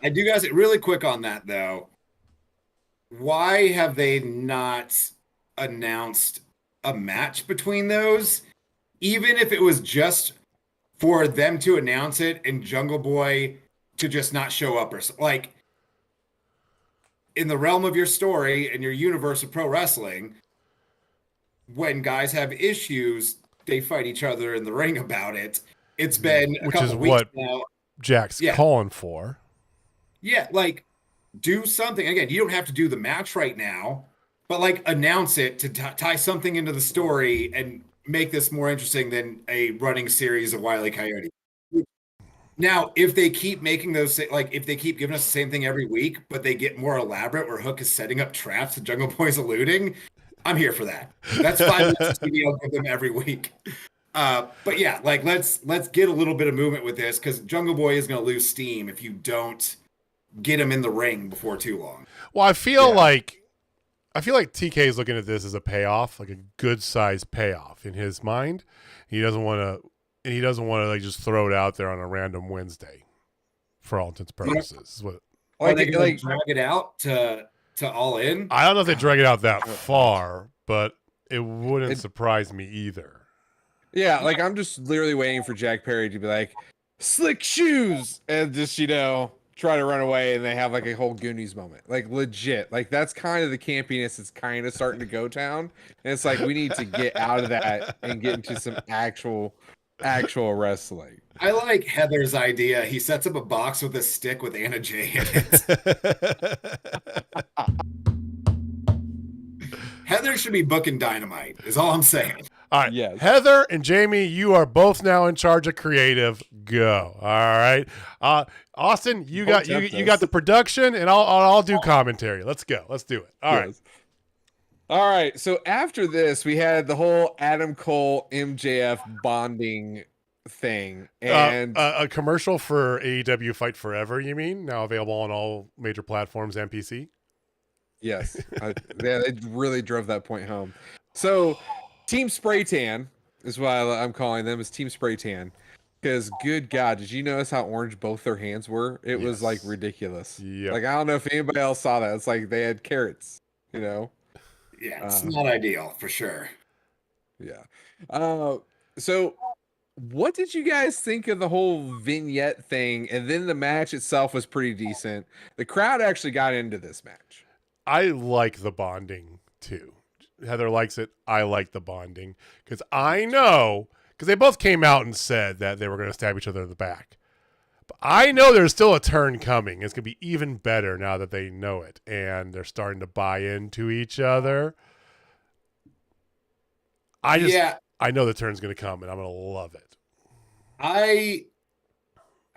I do guys really quick on that though. Why have they not announced a match between those? Even if it was just for them to announce it and Jungle Boy to just not show up or like in the realm of your story and your universe of pro wrestling, when guys have issues, they fight each other in the ring about it. It's been a couple weeks now. Jack's calling for. Yeah, like do something. Again, you don't have to do the match right now, but like announce it to tie something into the story and make this more interesting than a running series of Wile E. Coyote. Now, if they keep making those, like if they keep giving us the same thing every week, but they get more elaborate where Hook is setting up traps and Jungle Boy's eluding, I'm here for that. That's 5 minutes of TV I'll give them every week. But yeah, like let's get a little bit of movement with this because Jungle Boy is going to lose steam if you don't get him in the ring before too long. Well, I feel like TK is looking at this as a payoff, like a good sized payoff in his mind. He doesn't want to like just throw it out there on a random Wednesday for all intents and purposes. Are they going to drag it out to All In? I don't know if they drag it out that far, but it wouldn't surprise me either. Yeah, like I'm just literally waiting for Jack Perry to be like, slick shoes, and just, try to run away, and they have like a whole Goonies moment. Like legit. Like that's kind of the campiness that's kind of starting to go down. And it's like we need to get out of that and get into some actual wrestling. I like Heather's idea. He sets up a box with a stick with Anna Jay in it. Heather should be booking Dynamite, is all I'm saying. All right. Yes. Heather and Jamie, you are both now in charge of creative. Go. All right. Austin, you got the production, and I'll do commentary. Let's go. Let's do it. All right. All right. So after this, we had the whole Adam Cole MJF bonding thing, and a commercial for AEW Fight Forever. You mean now available on all major platforms and PC? Yes, they really drove that point home. So, Team Spray Tan is what I'm calling them, is Team Spray Tan. Because, good God, did you notice how orange both their hands were? It was like ridiculous. Yep. Like, I don't know if anybody else saw that. It's like they had carrots, Yeah, it's not ideal for sure. Yeah. So, what did you guys think of the whole vignette thing? And then the match itself was pretty decent. The crowd actually got into this match. I like the bonding too. Heather likes it. I like the bonding because they both came out and said that they were going to stab each other in the back. But I know there's still a turn coming. It's going to be even better now that they know it and they're starting to buy into each other. I know the turn's going to come and I'm going to love it. I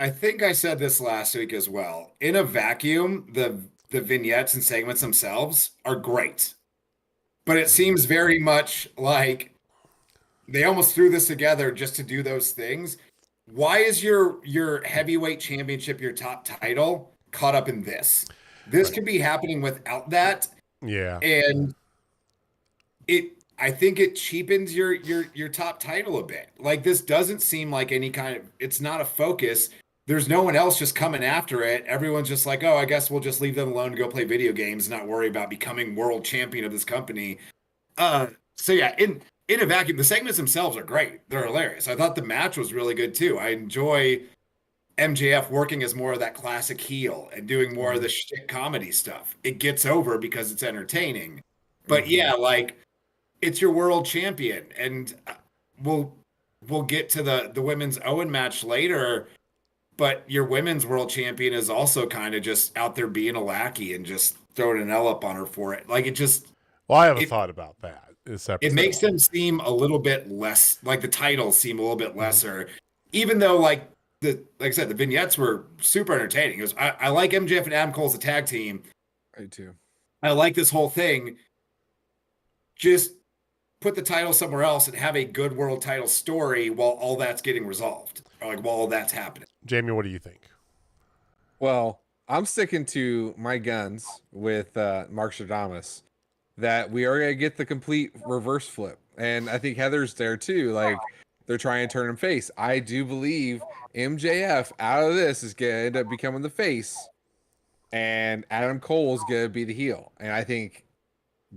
think I said this last week as well. In a vacuum, the vignettes and segments themselves are great. But it seems very much like they almost threw this together just to do those things. Why is your heavyweight championship, your top title, caught up in this? This could be happening without that. Yeah. And I think it cheapens your top title a bit. Like this doesn't seem like any kind of, it's not a focus. There's no one else just coming after it. Everyone's just like, oh, I guess we'll just leave them alone to go play video games and not worry about becoming world champion of this company. So yeah, in a vacuum, the segments themselves are great. They're hilarious. I thought the match was really good too. I enjoy MJF working as more of that classic heel and doing more of the shit comedy stuff. It gets over because it's entertaining. But yeah, like it's your world champion. And we'll get to the women's Owen match later. But your women's world champion is also kind of just out there being a lackey and just throwing an L up on her for it. Like it just. Well, I haven't thought about that. It makes them seem a little bit less, like the titles seem a little bit lesser, even though like like I said, the vignettes were super entertaining. It was, I like MJF and Adam Cole as a tag team. I too. I like this whole thing. Just put the title somewhere else and have a good world title story while all that's getting resolved, or like while all that's happening. Jamie, what do you think? Well, I'm sticking to my guns with Mark Stradamus that we are going to get the complete reverse flip. And I think Heather's there too. Like, they're trying to turn him face. I do believe MJF out of this is going to end up becoming the face, and Adam Cole is going to be the heel. And I think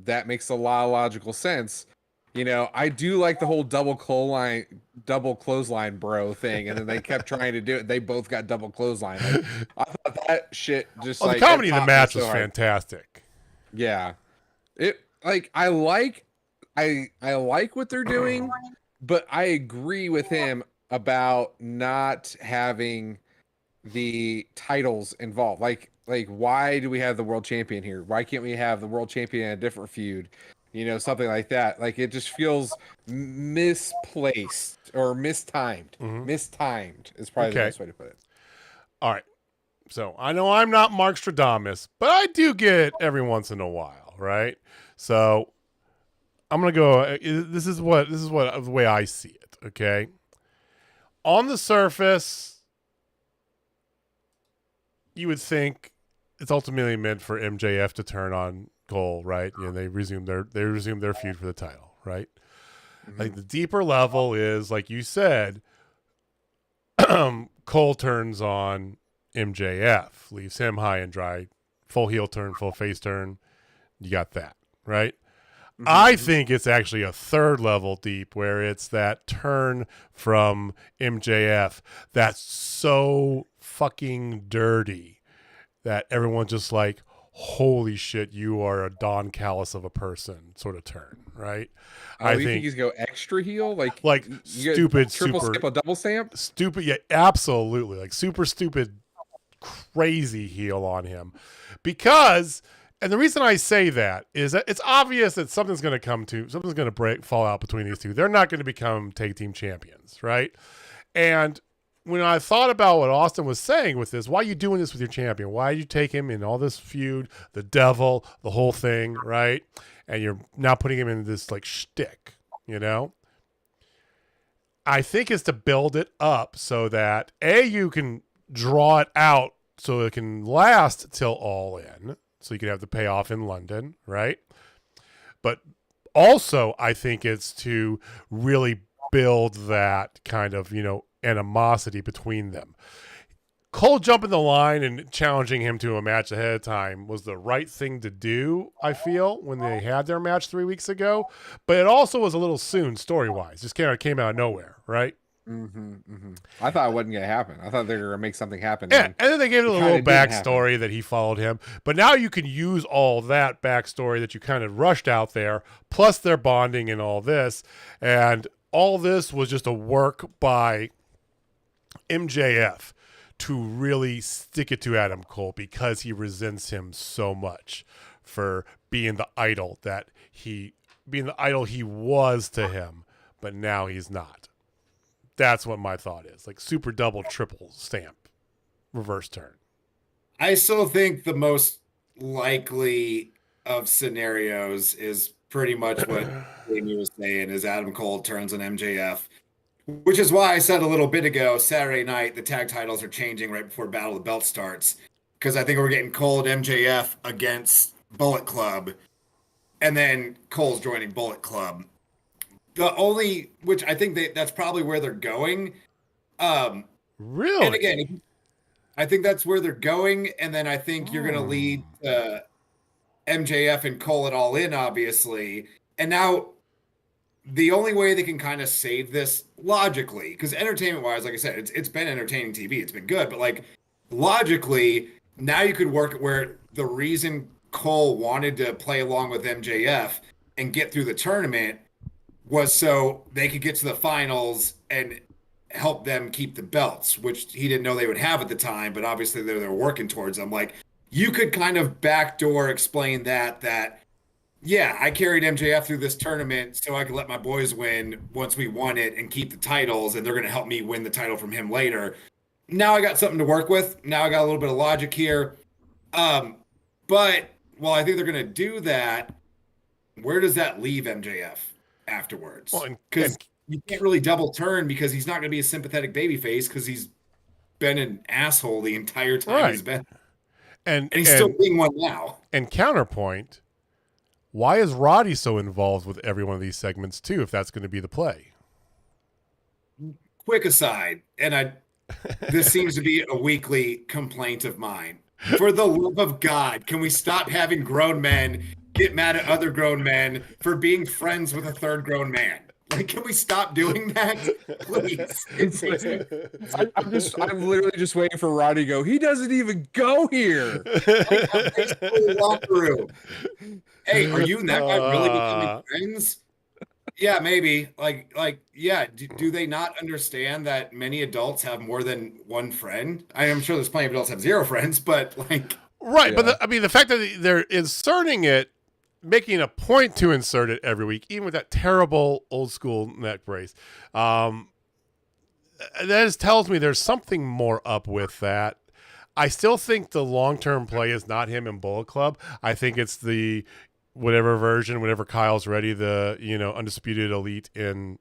that makes a lot of logical sense. You know, I do like the whole double clothesline bro thing, and then they kept trying to do it. They both got double clothesline. Like, I thought that shit just Oh, like the comedy it of the popped me match so was hard. fantastic. Yeah, it like I like what they're doing, but I agree with him about not having the titles involved. Like why do we have the world champion here? Why can't we have the world champion in a different feud? You know, something like that. Like, it just feels misplaced or mistimed. Mistimed is probably the best way to put it. All right. So I know I'm not Mark Stradamus, but I do get it every once in a while, right? So I'm gonna go. This is the way I see it. Okay. On the surface, you would think it's ultimately meant for MJF to turn on Cole, right? You know, they resume their feud for the title, right? Like, the deeper level is, like you said, Cole turns on MJF, leaves him high and dry, full heel turn, full face turn. You got that, right? I think it's actually a third level deep, where it's that turn from MJF that's so fucking dirty that everyone's just like, holy shit, you are a Don Callis of a person sort of turn, right? I think he's go extra heel, like stupid, triple super stamp, a double stamp, stupid. Yeah, absolutely, like super stupid, crazy heel on him, because. And the reason I say that is that it's obvious that something's going to fall out between these two. They're not going to become tag team champions, right? And when I thought about what Austin was saying with this, why are you doing this with your champion? Why did you take him in all this feud, the devil, the whole thing, right? And you're now putting him in this like shtick, you know? I think it's to build it up so that you can draw it out so it can last till All In. So you can have the payoff in London, right? But also, I think it's to really build that kind of, you know, animosity between them. Cole jumping the line and challenging him to a match ahead of time was the right thing to do, I feel, when they had their match 3 weeks ago. But it also was a little soon, story-wise. Just came out of nowhere, right? I thought it wasn't gonna happen. I thought they were gonna make something happen. Yeah, and then they gave it a little backstory happen. that he followed him. But now you can use all that backstory that you kind of rushed out there, plus their bonding and all this. And all this was just a work by MJF to really stick it to Adam Cole, because he resents him so much for being the idol he was to him, but now he's not. That's what my thought is. Like, super double, triple stamp, reverse turn. I still think the most likely of scenarios is pretty much what Jamie was saying, is Adam Cole turns on MJF, which is why I said a little bit ago, Saturday night, the tag titles are changing right before Battle of the Belt starts, because I think we're getting Cole and MJF against Bullet Club, and then Cole's joining Bullet Club. Which I think that's probably where they're going. Really? And again, I think that's where they're going. And then I think you're going to lead MJF and Cole it all in, obviously. And now the only way they can kind of save this logically, because entertainment-wise, like I said, it's been entertaining TV. It's been good. But like logically, now you could work it where the reason Cole wanted to play along with MJF and get through the tournament was so they could get to the finals and help them keep the belts, which he didn't know they would have at the time, but obviously they're working towards them. Like, you could kind of backdoor explain that, yeah, I carried MJF through this tournament so I could let my boys win once we won it and keep the titles, and they're going to help me win the title from him later. now I got something to work with. Now I got a little bit of logic here. But while I think they're going to do that, where does that leave MJF afterwards? Well, Because you can't really double turn because he's not going to be a sympathetic babyface because he's been an asshole the entire time he's been. And he's still being one now. And counterpoint, why is Roddy so involved with every one of these segments too, if that's going to be the play? Quick aside, and this seems to be a weekly complaint of mine. For the love of God, can we stop having grown men get mad at other grown men for being friends with a third grown man? Like, can we stop doing that, please? I'm literally just waiting for Roddy to go. He doesn't even go here. Hey, are you and that guy really becoming friends? Yeah, maybe. Yeah. Do they not understand that many adults have more than one friend? I am sure there's plenty of adults that have zero friends, but like, right. Yeah. But the fact that they're inserting it, making a point to insert it every week, even with that terrible old school neck brace, that just tells me there's something more up with that. I still think the long-term play is not him in Bullet Club. I think it's the whatever version, whenever Kyle's ready, the Undisputed Elite in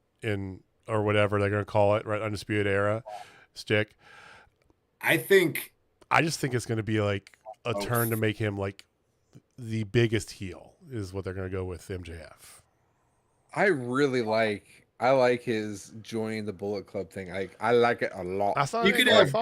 or whatever they're going to call it, right? Undisputed Era stick. I just think it's going to be like a turn to make him like the biggest heel is what they're going to go with MJF. I like his joining the Bullet Club thing. I like it a lot. You could have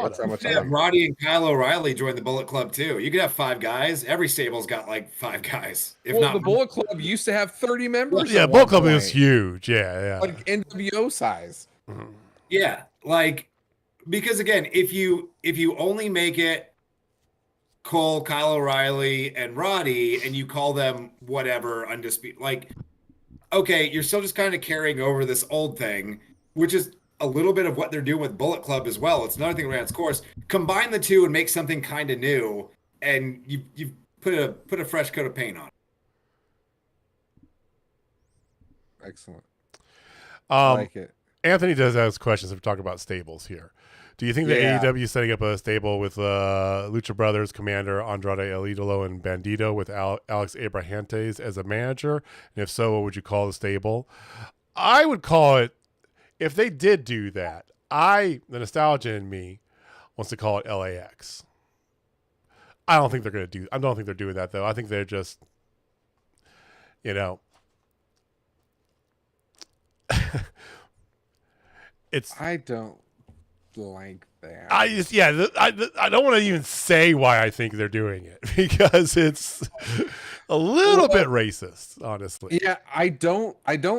Roddy and Kyle O'Reilly join the Bullet Club too. You could have 5 guys. Every stable's got like 5 guys. The Bullet Club used to have 30 members. Yeah, Bullet Club is huge. Yeah. Like NWO size. Mm-hmm. Yeah, like because again, if you only make it Cole, Kyle O'Reilly, and Roddy, and you call them whatever undisputed, like, okay, you're still just kind of carrying over this old thing, which is a little bit of what they're doing with Bullet Club as well. It's another thing around its course. Combine the two and make something kind of new, and you've put a fresh coat of paint on. Excellent. I like it. Anthony does ask questions if we're talking about stables here. Do you think that AEW is setting up a stable with Lucha Brothers, Commander, Andrade El Idolo, and Bandito with Alex Abrahantes as a manager? And if so, what would you call the stable? I would call it, if they did do that, the nostalgia in me wants to call it LAX. I don't think they're doing that though. I think they're just, I don't like that. I don't want to even say why I think they're doing it because it's a little bit racist, honestly. Yeah, I don't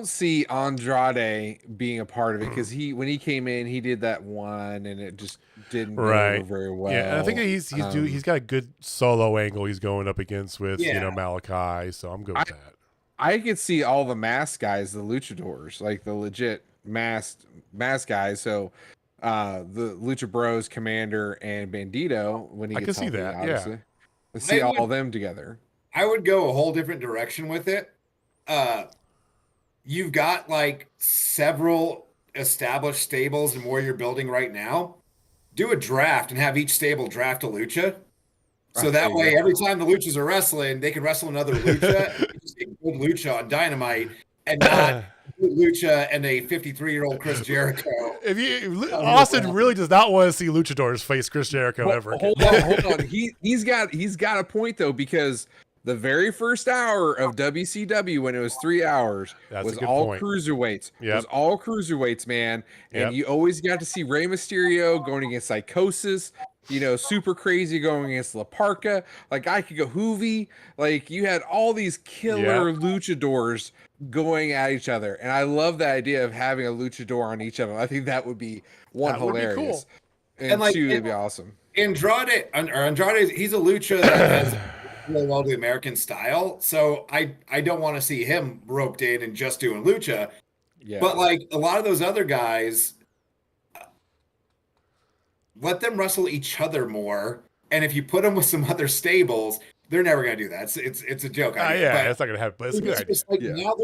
see Andrade being a part of it because when he came in, he did that one and it just didn't go very well. Yeah, and I think that he's got a good solo angle he's going up against with Malachi, so I'm good with that. I could see all the mask guys, the luchadors, like the legit mask guys. So the Lucha Bros, Commander, and Bandito when he gets healthy, that. Obviously. Let's see all of them together. I would go a whole different direction with it. You've got like several established stables and where you're building right now. Do a draft and have each stable draft a lucha. So that way, every time the luchas are wrestling, they can wrestle another lucha. Just take a good lucha on Dynamite and not lucha and a 53-year-old Chris Jericho. Austin really does not want to see luchadors face Chris Jericho ever. Hold on. He's got a point though, because the very first hour of WCW, when it was 3 hours, was all cruiserweights. It was all cruiserweights, man. And you always got to see Rey Mysterio going against Psychosis. Super Crazy going against La Parka. Like, I could go Hoovy. Like, you had all these killer luchadors going at each other. And I love the idea of having a luchador on each of them. I think that would be hilarious. Would be cool. And two, it'd be awesome. Andrade, he's a lucha that has really well the American style. So I don't want to see him roped in and just doing lucha. Yeah. But like a lot of those other guys, let them wrestle each other more. And if you put them with some other stables, they're never going to do that. It's a joke. It's not going to happen, but it's a good idea. Like, now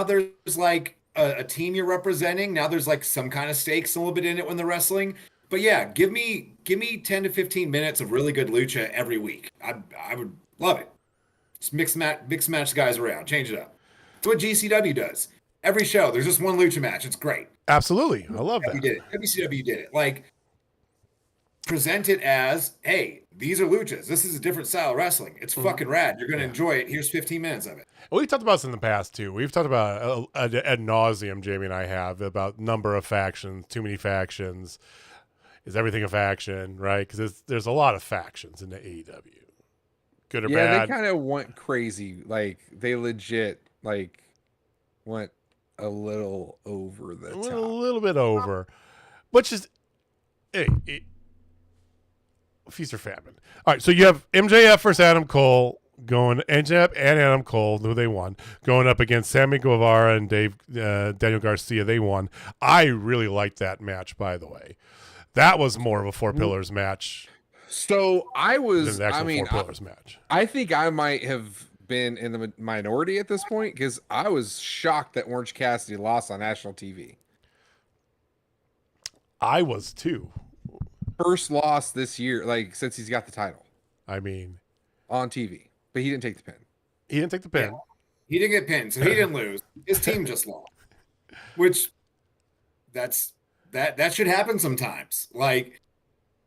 there's like a team you're representing. Now there's like some kind of stakes a little bit in it when they're wrestling. But yeah, give me 10 to 15 minutes of really good lucha every week. I would love it. Just mix match the guys around, change it up. It's what GCW does. Every show, there's just one lucha match. It's great. Absolutely. I love that. We did it. WCW did it. Like, present it as, hey, these are luchas. This is a different style of wrestling. It's fucking rad. You're going to enjoy it. Here's 15 minutes of it. We've talked about this in the past, too. We've talked about ad nauseum, Jamie and I have, about number of factions, too many factions. Is everything a faction, right? Because there's a lot of factions in the AEW. Good or bad. Yeah, they kind of went crazy. Like, they legit, like, went a little over the top. A little bit over. But just, hey, feast or famine. All right, so you have MJF versus Adam Cole going, MJF and Adam Cole, who they won, going up against Sammy Guevara and Daniel Garcia. They won. I really liked that match, by the way. That was more of a Four Pillars match. So I was, than the actual Four Pillars match. I think I might have been in the minority at this point because I was shocked that Orange Cassidy lost on national TV. I was too. First loss this year, like since he's got the title. I mean, on TV, but he didn't take the pin. He didn't take the pin. Yeah. He didn't get pinned, so he didn't lose. His team just lost, which that should happen sometimes. Like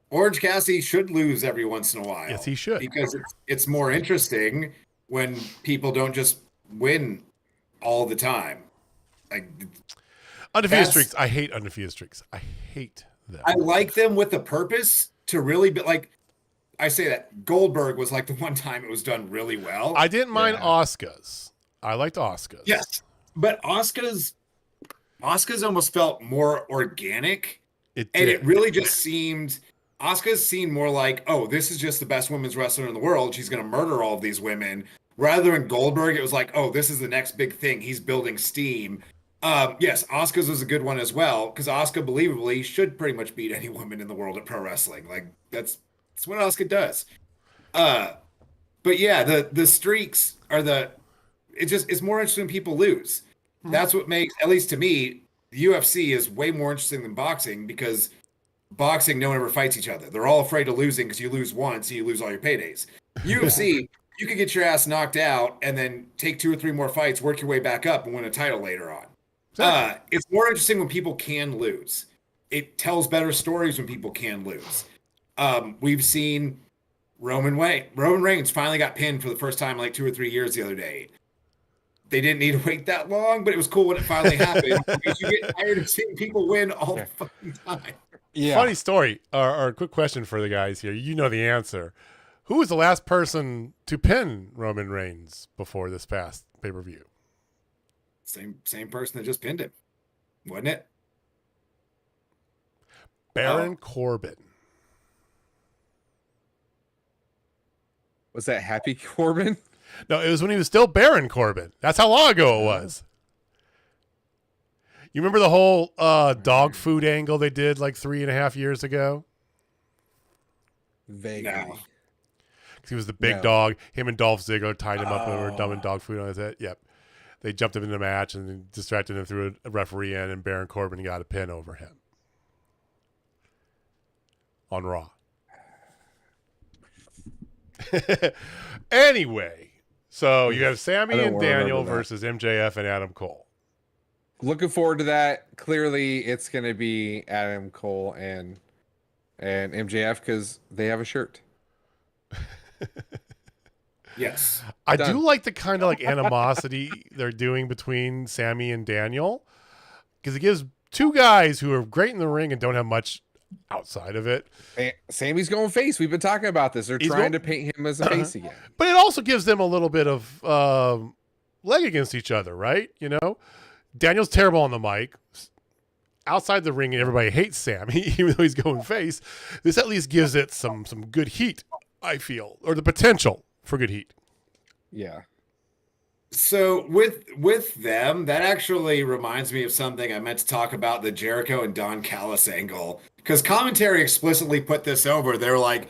Orange Cassidy should lose every once in a while. Yes, he should, because it's more interesting when people don't just win all the time. Like undefeated streaks. I hate undefeated streaks. I hate them. I like them with the purpose to really be like. I say that Goldberg was like the one time it was done really well. I didn't mind Asuka's. I liked Asuka's. Yes, but Asuka's almost felt more organic. It really just seemed. Asuka's seemed more like, oh, this is just the best women's wrestler in the world. She's going to murder all of these women. Rather than Goldberg, it was like, oh, this is the next big thing. He's building steam. Yes, Asuka's was a good one as well because Asuka, believably, should pretty much beat any woman in the world at pro wrestling. Like that's what Asuka does. But yeah, the streaks are it's more interesting when people lose. Mm-hmm. That's what makes, at least to me, the UFC is way more interesting than boxing because boxing, no one ever fights each other. They're all afraid of losing because you lose once, you lose all your paydays. UFC, you could get your ass knocked out and then take 2 or 3 more fights, work your way back up, and win a title later on. Exactly. It's more interesting when people can lose. It tells better stories when people can lose. We've seen Roman Reigns finally got pinned for the first time in like 2 or 3 years the other day. They didn't need to wait that long, but it was cool when it finally happened. Because you get tired of seeing people win all the fucking time. Yeah. Funny story, or a quick question for the guys here. You know the answer. Who was the last person to pin Roman Reigns before this past pay-per-view? Same person that just pinned him, wasn't it? Baron Corbin. Was that Happy Corbin? No, it was when he was still Baron Corbin. That's how long ago it was. You remember the whole dog food angle they did like 3.5 years ago? Vaguely. No. He was the big dog. Him and Dolph Ziggler tied him up and were dumping dog food on his head. Yep. They jumped him in the match and distracted him through a referee in, and Baron Corbin got a pin over him on Raw. Anyway, so you have Sammy and Daniel versus MJF and Adam Cole. Looking forward to that. Clearly, it's going to be Adam Cole and MJF because they have a shirt. Yes. I do like the kind of like animosity they're doing between Sammy and Daniel because it gives two guys who are great in the ring and don't have much outside of it. Sammy's going face. We've been talking about this. They're trying to paint him as a face again. But it also gives them a little bit of leg against each other, right? You know, Daniel's terrible on the mic. Outside the ring, and everybody hates Sammy, even though he's going face. This at least gives it some good heat, I feel, or the potential for good heat. Yeah. So with them, that actually reminds me of something I meant to talk about, the Jericho and Don Callis angle. Because commentary explicitly put this over. They're like,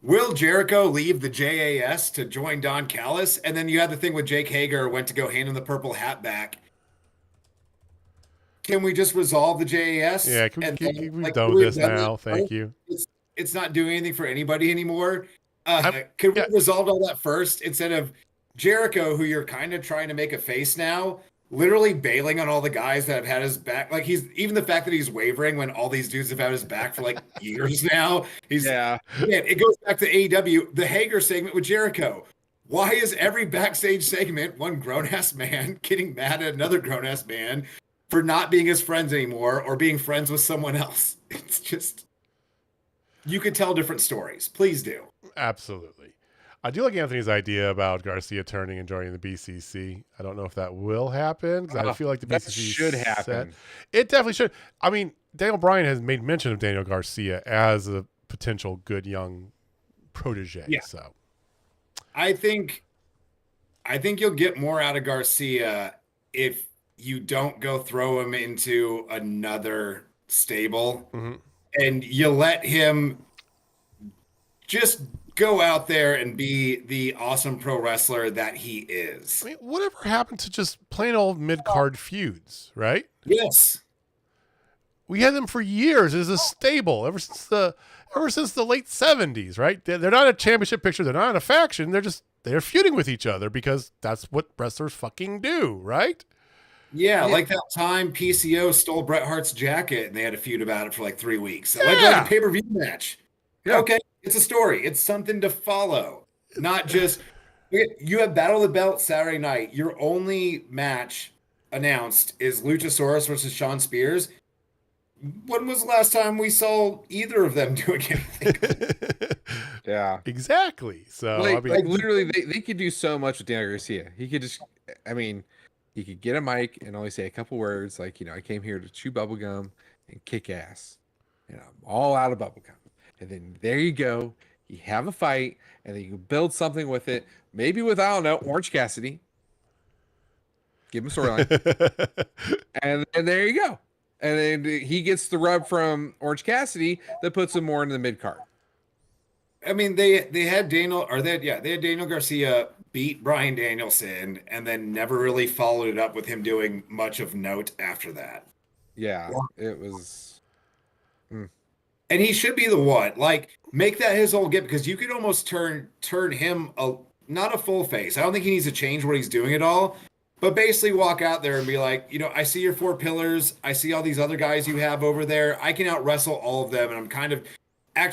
will Jericho leave the JAS to join Don Callis? And then you had the thing with Jake Hager went to go hand him the purple hat back. can we just resolve the JAS? Yeah, we've done with this now. Thank you. It's not doing anything for anybody anymore. Could we yeah. resolve all that first instead of Jericho, who you're kind of trying to make a face now, literally bailing on all the guys that have had his back? Like, he's even the fact that he's wavering when all these dudes have had his back for like years now. Man, it goes back to AEW, the Hager segment with Jericho. Why is every backstage segment one grown-ass man getting mad at another grown-ass man for not being his friends anymore or being friends with someone else? It's just, you could tell different stories. Please do. Absolutely. I do like Anthony's idea about Garcia turning and joining the BCC. I don't know if that will happen, because I feel like the BCC should happen. It definitely should. I mean, Daniel Bryan has made mention of Daniel Garcia as a potential good young protege. Yeah. So I think you'll get more out of Garcia if you don't go throw him into another stable and you let him just go out there and be the awesome pro wrestler that he is. I mean, whatever happened to just plain old mid-card feuds, right? Yes. We had them for years as a stable ever since the late 70s, right? They're not a championship picture. They're not in a faction. They're feuding with each other because that's what wrestlers fucking do, right? Yeah, like that time PCO stole Bret Hart's jacket and they had a feud about it for like 3 weeks. Like a pay-per-view match. Yeah. Okay, it's a story. It's something to follow. Not just, you have Battle of the Belt Saturday night. Your only match announced is Luchasaurus versus Shawn Spears. When was the last time we saw either of them doing anything? Yeah, exactly. So like literally, they could do so much with Daniel Garcia. He could just, he could get a mic and only say a couple words, like, I came here to chew bubblegum and kick ass. I'm all out of bubblegum. And then there you go. You have a fight, and then you can build something with it. Maybe with, I don't know, Orange Cassidy. Give him a storyline. and there you go. And then he gets the rub from Orange Cassidy that puts him more into the mid card. I mean, they had Daniel Garcia beat Bryan Danielson and then never really followed it up with him doing much of note after that. Yeah, it was. And he should be the one. Like, make that his whole get, because you could almost turn him not a full face. I don't think he needs to change what he's doing at all. But basically walk out there and be like, I see your 4 pillars. I see all these other guys you have over there. I can out wrestle all of them. And I'm kind of I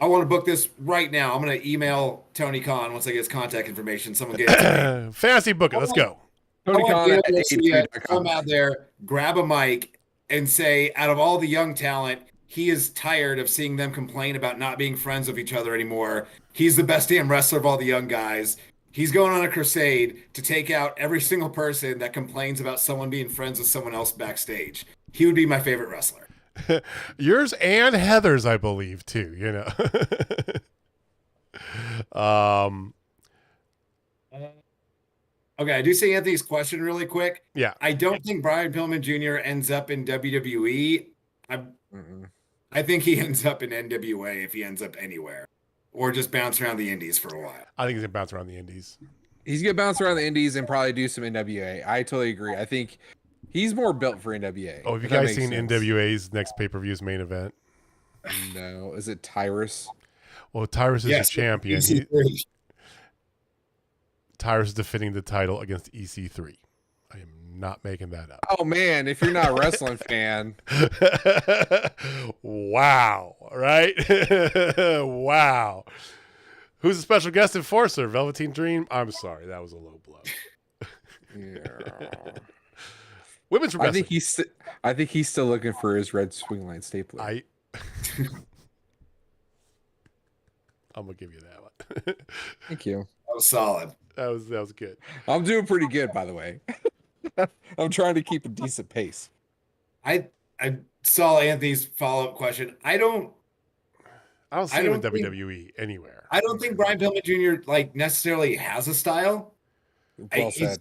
want to book this right now. I'm going to email Tony Khan once I get his contact information. Someone get it. Fantasy booking. Let's go. Tony Khan come out there, grab a mic, and say, out of all the young talent, he is tired of seeing them complain about not being friends with each other anymore. He's the best damn wrestler of all the young guys. He's going on a crusade to take out every single person that complains about someone being friends with someone else backstage. He would be my favorite wrestler. Yours and Heather's, I believe, too, Okay, I do see Anthony's question really quick. Yeah. I don't think Brian Pillman Jr. ends up in WWE. I think he ends up in NWA if he ends up anywhere. Or just bounce around the indies for a while. I think he's going to bounce around the indies. He's going to bounce around the indies and probably do some NWA. I totally agree. I think he's more built for NWA. Oh, have you guys seen NWA's next pay-per-view's main event? No. Is it Tyrus? Well, Tyrus is the champion. Tyrus is defending the title against EC3. I am not making that up. Oh, man. If you're not a wrestling fan. Wow. Right? Wow. Who's the special guest enforcer? Velveteen Dream? I'm sorry. That was a low blow. Yeah. Women's wrestling. I think he's still looking for his red swing line stapler. I'm going to give you that one. Thank you. That was solid. That was good. I'm doing pretty good, by the way. I'm trying to keep a decent pace. I saw Anthony's follow-up question. I don't see him in WWE anywhere. I don't think Brian Pillman Jr. necessarily has a style. Well said.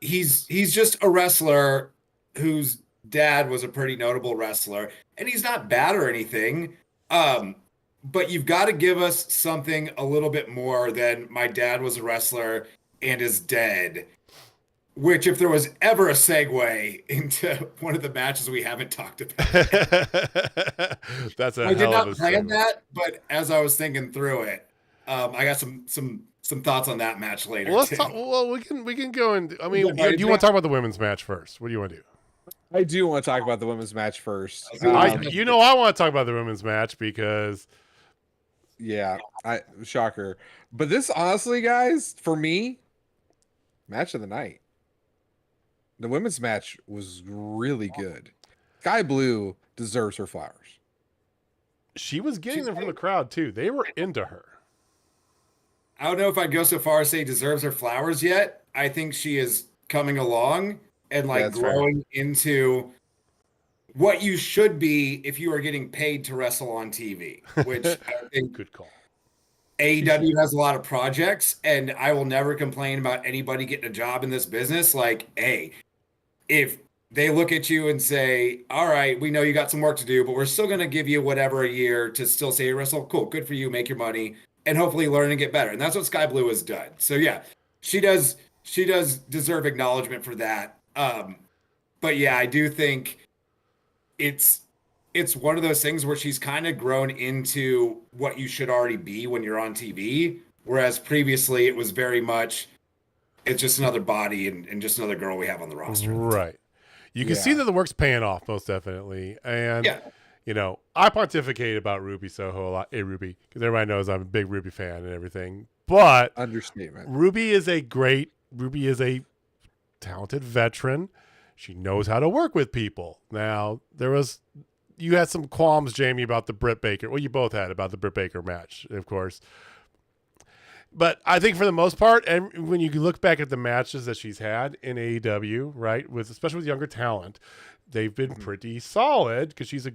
He's just a wrestler whose dad was a pretty notable wrestler, and he's not bad or anything. But you've got to give us something a little bit more than my dad was a wrestler and is dead. Which, if there was ever a segue into one of the matches we haven't talked about, That's a I did hell of not a plan segue. that, but as I was thinking through it, I got some thoughts on that match later Well, let's too. talk. Well, we can go and. I mean, Yeah, do you want to talk about the women's match first? What do you want to do? I do want to talk about the women's match first. Let's go. I want to talk about the women's match because Yeah, shocker. But this, honestly, guys, for me, match of the night. The women's match was really good. Sky Blue deserves her flowers. she was getting them from the crowd too. They were into her. I don't know if I'd go so far as say deserves her flowers yet. I think she is coming along and like That's fair. growing into what you should be if you are getting paid to wrestle on TV, which I think Good call. AEW has a lot of projects, and I will never complain about anybody getting a job in this business. Like, hey, if they look at you and say, all right, we know you got some work to do, but we're still going to give you whatever a year to still say you wrestle, cool, good for you, make your money, and hopefully learn and get better. And that's what Sky Blue has done. So yeah, she does deserve acknowledgement for that. But yeah, I do think it's one of those things where she's kind of grown into what you should already be when you're on TV. Whereas previously it was very much, it's just another body and just another girl we have on the roster. Right. You can see that the work's paying off, most definitely. And, you know, I pontificate about Ruby Soho a lot. Hey, Ruby, because everybody knows I'm a big Ruby fan and everything. But Understatement. Ruby is a talented veteran. She knows how to work with people. Now, you had some qualms, Jamie, about the Britt Baker. Well, you both had about the Britt Baker match, of course. But I think for the most part, and when you look back at the matches that she's had in AEW, right, especially with younger talent, they've been pretty solid because she's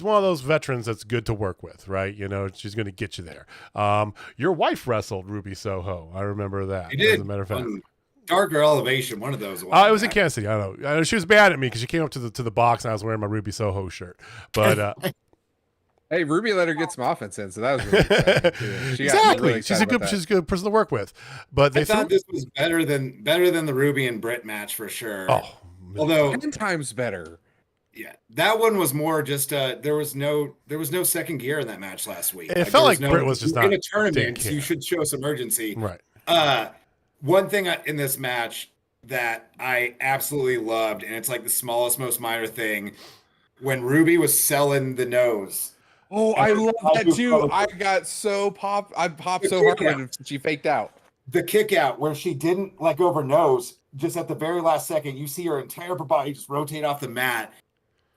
one of those veterans that's good to work with, right? You know, she's going to get you there. Your wife wrestled Ruby Soho. I remember that. She did. As a matter of fact. Darker Elevation, one of those. It was in Kansas City. I know she was mad at me because she came up to the box and I was wearing my Ruby Soho shirt. But hey, Ruby let her get some offense in, so that was really exciting too. Exactly. She's a good person to work with. But I thought this was better than the Ruby and Britt match for sure. Oh, although 10 times better. Yeah, that one was more just there was no second gear in that match last week. It felt like Britt was just not in a tournament. You should show some urgency, right? One thing in this match that I absolutely loved, and it's like the smallest, most minor thing, when Ruby was selling the nose. Oh, I love that too. I got so popped. I popped so hard when she faked out. The kick out where she didn't let go of her nose, just at the very last second, you see her entire body just rotate off the mat.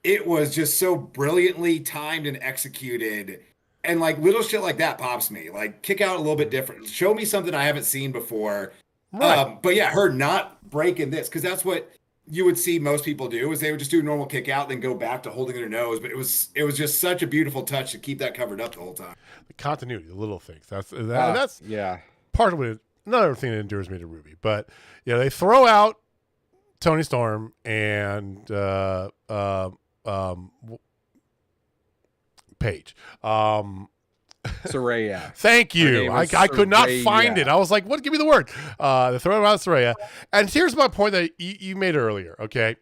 It was just so brilliantly timed and executed. And like little shit like that pops me. Like kick out a little bit different. Show me something I haven't seen before. Right. But yeah, her not breaking this, because that's what you would see most people do, is they would just do a normal kick out, then go back to holding their nose. But it was just such a beautiful touch to keep that covered up the whole time. The continuity, the little things. That's part of it. Another thing that endures me to Ruby. But yeah, they throw out Toni Storm and Paige. Saraya. Thank you. I could not find it. I was like, what? Give me the word. They throw out Saraya. And here's my point that you made earlier, okay?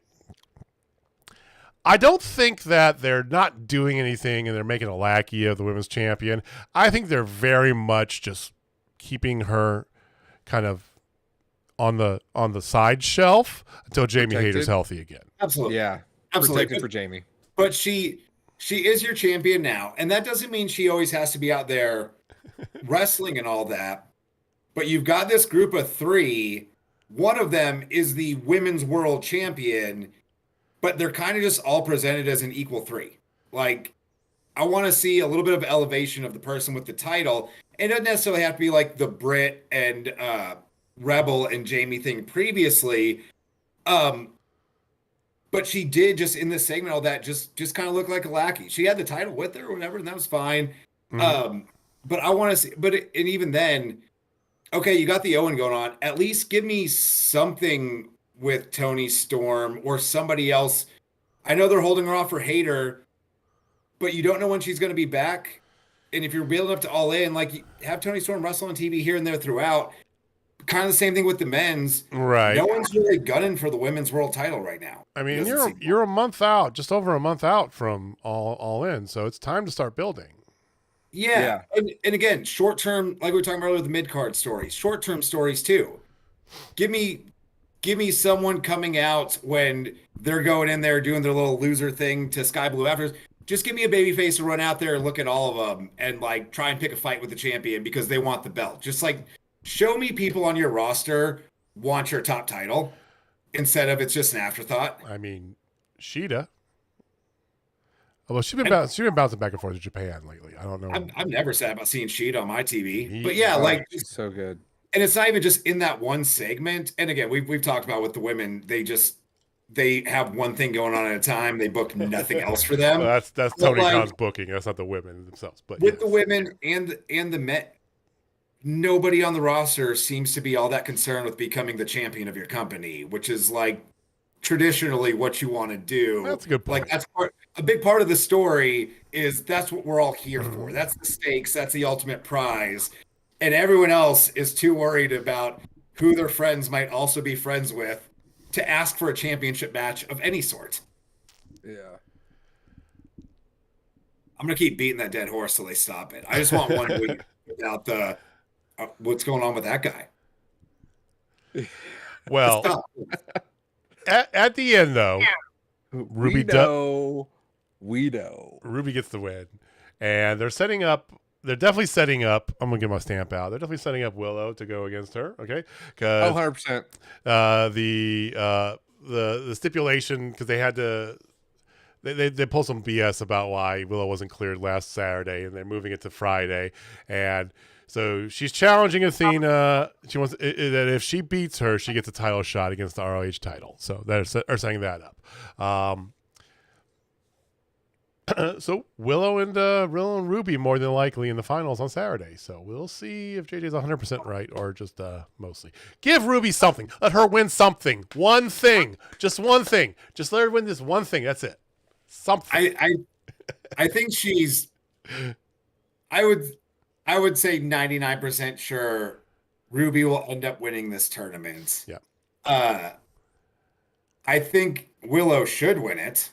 I don't think that they're not doing anything and they're making a lackey of the women's champion. I think they're very much just keeping her kind of on the side shelf until Jamie Hayter's healthy again. Absolutely. Yeah. Absolutely. Protected for Jamie. But she is your champion now. And that doesn't mean she always has to be out there wrestling and all that. But you've got this group of three. One of them is the women's world champion, but they're kind of just all presented as an equal three. Like, I want to see a little bit of elevation of the person with the title. It doesn't necessarily have to be like the Britt and Rebel and Jamie thing previously. But she did just in this segment, all that just kind of look like a lackey. She had the title with her or whatever, and that was fine. Mm-hmm. But I want to see, and even then, okay, you got the Owen going on. At least give me something with Toni Storm or somebody else. I know they're holding her off for Hayter, but you don't know when she's going to be back. And if you're building up to All In, like, have Toni Storm wrestle on TV here and there throughout. kind of the same thing with the men's. Right. No one's really gunning for the women's world title right now. I mean, you're a month out, just over a month out from all in, so it's time to start building. Yeah. And again, short term, like we were talking about earlier, the mid card stories, short term stories too. Give me someone coming out when they're going in there doing their little loser thing to Sky Blue after. Just give me a babyface to run out there and look at all of them and like try and pick a fight with the champion because they want the belt. Just like show me people on your roster want your top title instead of it's just an afterthought. I mean, Sheeta. Although she's been bouncing back and forth to Japan lately. I don't know. I'm never sad about seeing Sheet on my TV, but yeah, like so good. And it's not even just in that one segment. And again, we've talked about with the women, they have one thing going on at a time. They book nothing else for them. Well, that's Tony Khan's booking. That's not the women themselves. But with the women and the men, nobody on the roster seems to be all that concerned with becoming the champion of your company, which is like traditionally what you want to do. That's a good point. Like a big part of the story is that's what we're all here for. That's the stakes. That's the ultimate prize. And everyone else is too worried about who their friends might also be friends with to ask for a championship match of any sort. Yeah. I'm going to keep beating that dead horse till they stop it. I just want 1 week without the what's going on with that guy. Well, at the end, though, Ruby gets the win. And they're setting up. They're definitely setting up. I'm gonna get my stamp out. They're definitely setting up Willow to go against her. Okay, because 100%. The stipulation, because they had to. They pulled some BS about why Willow wasn't cleared last Saturday, and they're moving it to Friday. And so she's challenging Athena. She wants that if she beats her, she gets a title shot against the ROH title. So they're setting that up. So Willow and Ruby more than likely in the finals on Saturday. So we'll see if JJ's 100% right or just mostly. Give Ruby something. Let her win something. One thing. Just one thing. Just let her win this one thing. That's it. Something. I think she's. I would say 99% sure Ruby will end up winning this tournament. Yeah. I think Willow should win it.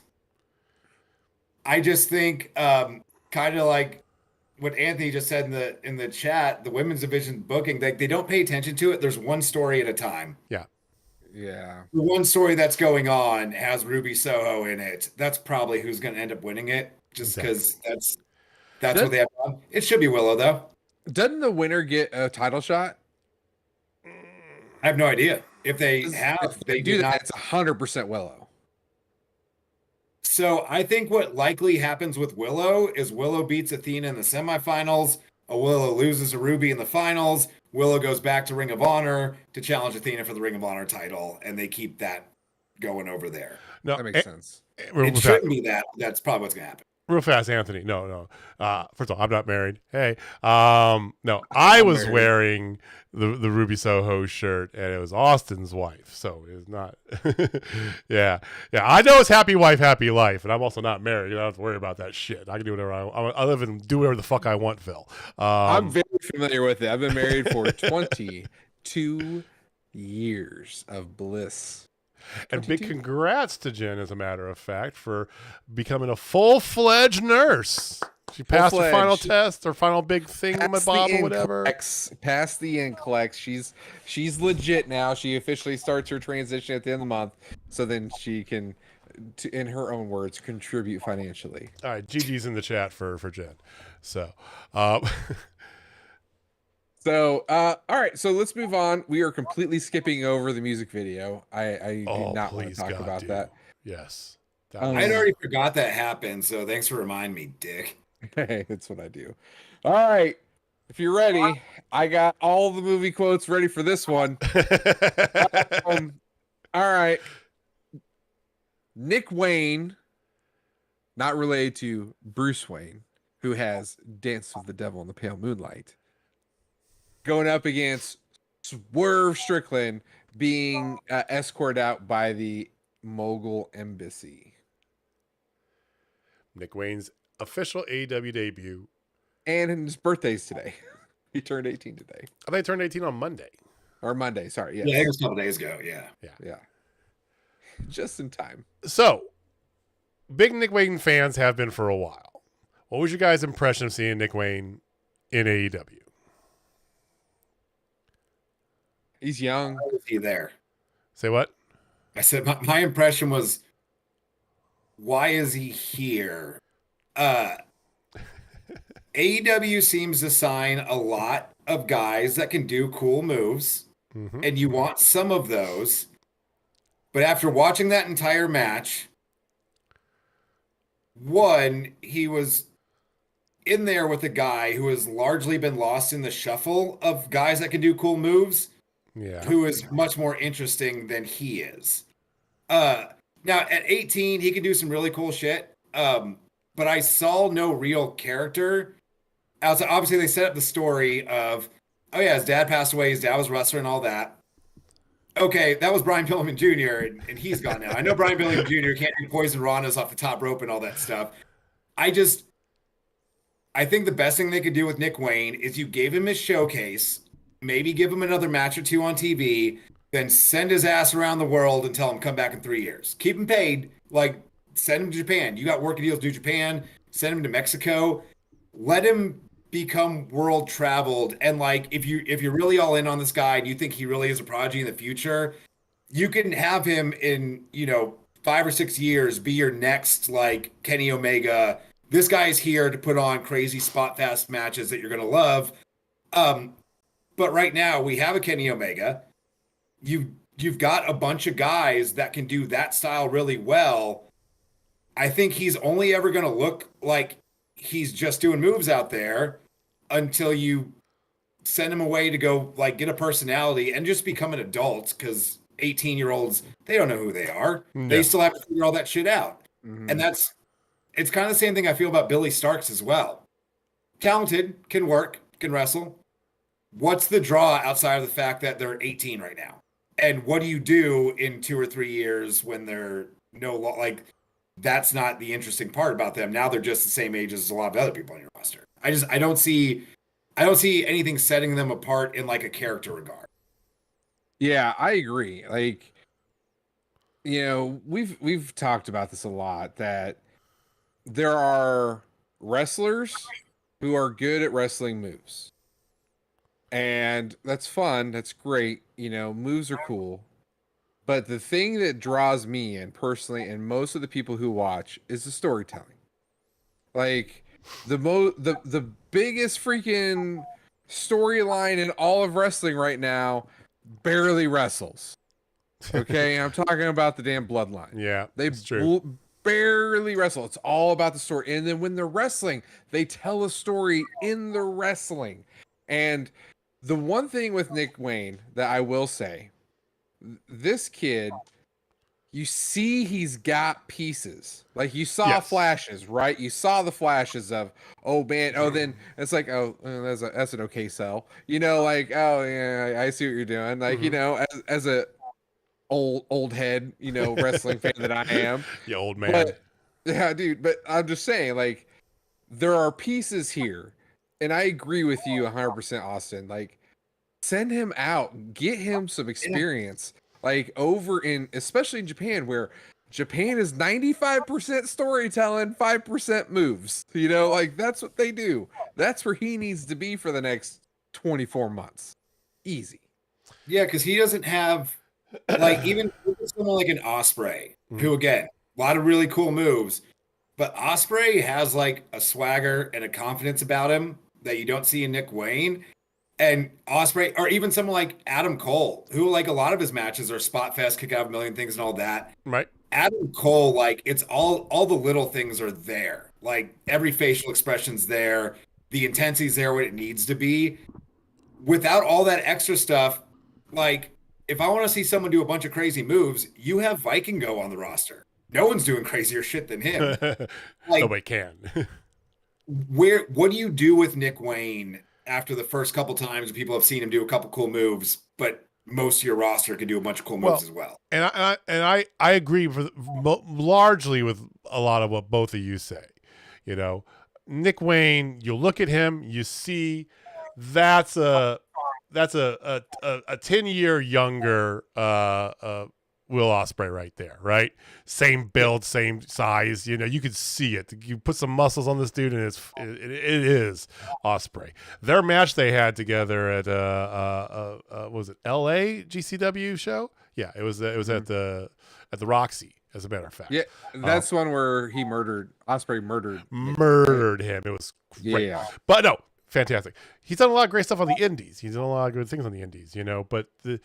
I just think kind of like what Anthony just said in the chat, the women's division booking, they don't pay attention to it. There's one story at a time. Yeah. Yeah. The one story that's going on has Ruby Soho in it. That's probably who's going to end up winning it just because that's what they have done. It should be Willow, though. Doesn't the winner get a title shot? I have no idea. If they have, if they do that, it's 100% Willow. So I think what likely happens with Willow is Willow beats Athena in the semifinals. Willow loses to Ruby in the finals. Willow goes back to Ring of Honor to challenge Athena for the Ring of Honor title, and they keep that going over there. No, that makes sense. It shouldn't be that. That's probably what's going to happen. Real fast, Anthony. No. First of all, I'm not married. Hey. No, I was wearing the Ruby Soho shirt, and it was Austin's wife. So it's not. Yeah. I know it's happy wife, happy life, and I'm also not married. You don't have to worry about that shit. I can do whatever I live and do whatever the fuck I want, Phil. I'm very familiar with it. I've been married for 22 years of bliss. And big congrats to Jen, as a matter of fact, for becoming a full-fledged nurse. She passed her final test, her final big thing, my bob or whatever. Passed the NCLEX. She's legit now. She officially starts her transition at the end of the month, so then she can, in her own words, contribute financially. All right, GG's in the chat for Jen. So, So, all right, so let's move on. We are completely skipping over the music video. I do not want to talk about that. Yes. I'd already forgot that happened, so thanks for reminding me, Dick. Hey, that's what I do. All right, if you're ready, I got all the movie quotes ready for this one. All right. Nick Wayne, not related to Bruce Wayne, who has Dance with the Devil in the Pale Moonlight, going up against Swerve Strickland being escorted out by the Mogul Embassy. Nick Wayne's official AEW debut. And his birthday's today. He turned 18 today. I think he turned 18 on Monday. or Monday. Sorry, yes. Yeah, I think it was a couple days ago. Yeah. Yeah. Just in time. So, big Nick Wayne fans have been for a while. What was your guys' impression of seeing Nick Wayne in AEW? He's young. Why was he there? Say what? I said my impression was, why is he here? AEW seems to sign a lot of guys that can do cool moves, and you want some of those. But after watching that entire match, one, he was in there with a guy who has largely been lost in the shuffle of guys that can do cool moves, who is much more interesting than he is. Now, at 18, he can do some really cool shit, but I saw no real character. Obviously, they set up the story of, oh yeah, his dad passed away, his dad was a wrestler and all that. Okay, that was Brian Pillman Jr., and he's gone now. I know Brian Pillman Jr. can't do poison ranas off the top rope and all that stuff. I think the best thing they could do with Nick Wayne is you gave him his showcase, maybe give him another match or two on TV, then send his ass around the world and tell him come back in 3 years. Keep him paid, like send him to Japan. You got working deals to Japan, send him to Mexico. Let him become world traveled, and like if you're really all in on this guy and you think he really is a prodigy in the future, you can have him in 5 or 6 years be your next like Kenny Omega. This guy is here to put on crazy spot fast matches that you're gonna love. But right now we have a Kenny Omega. You've got a bunch of guys that can do that style really well. I think he's only ever gonna look like he's just doing moves out there until you send him away to go like get a personality and just become an adult, because 18-year-olds, they don't know who they are. No. They still have to figure all that shit out. And it's kind of the same thing I feel about Billy Starks as well. Talented, can work, can wrestle. What's the draw outside of the fact that they're 18 right now? And what do you do in 2 or 3 years when they're that's not the interesting part about them. Now they're just the same age as a lot of other people on your roster. I don't see anything setting them apart in like a character regard. Yeah, I agree. Like, we've talked about this a lot, that there are wrestlers who are good at wrestling moves. And that's fun. That's great. Moves are cool. But the thing that draws me in personally, and most of the people who watch, is the storytelling. Like the biggest freaking storyline in all of wrestling right now barely wrestles. Okay, I'm talking about the damn Bloodline. Yeah, it's true. Barely wrestle. It's all about the story. And then when they're wrestling, they tell a story in the wrestling. And the one thing with Nick Wayne that I will say, this kid, you see he's got pieces. Like you saw flashes, right? You saw the flashes of, oh man, oh then it's like, oh, that's an okay sell. Like, oh yeah, I see what you're doing. Like, as a old head, wrestling fan that I am. You old man. But, yeah, dude, but I'm just saying, like, there are pieces here. And I agree with you 100%, Austin. Like, send him out, get him some experience, like over especially in Japan, where Japan is 95% storytelling, 5% moves. Like that's what they do. That's where he needs to be for the next 24 months. Easy. Yeah, because he doesn't have like even someone like an Ospreay, who again, a lot of really cool moves, but Ospreay has like a swagger and a confidence about him that you don't see in Nick Wayne. And Ospreay, or even someone like Adam Cole, who like a lot of his matches are spot fest, kick out a million things and all that. Right. Adam Cole, like it's all the little things are there. Like every facial expression's there. The intensity's there when it needs to be. Without all that extra stuff, like if I want to see someone do a bunch of crazy moves, you have Vikingo on the roster. No one's doing crazier shit than him. Like, nobody can. What do you do with Nick Wayne after the first couple times people have seen him do a couple cool moves, but most of your roster can do a bunch of cool moves as well? And I agree largely with a lot of what both of you say. Nick Wayne, you look at him, you see that's a that's a 10-year younger Will Ospreay right there, right? Same build, same size. You know, you could see it. You put some muscles on this dude, and it is Ospreay. Their match they had together at what was it, L.A. GCW show? Yeah, it was at the Roxy. As a matter of fact, Yeah, that's one where Ospreay murdered him. It was great. Yeah, but no, fantastic. He's done a lot of great stuff on the indies. He's done a lot of good things on the indies, you know, but the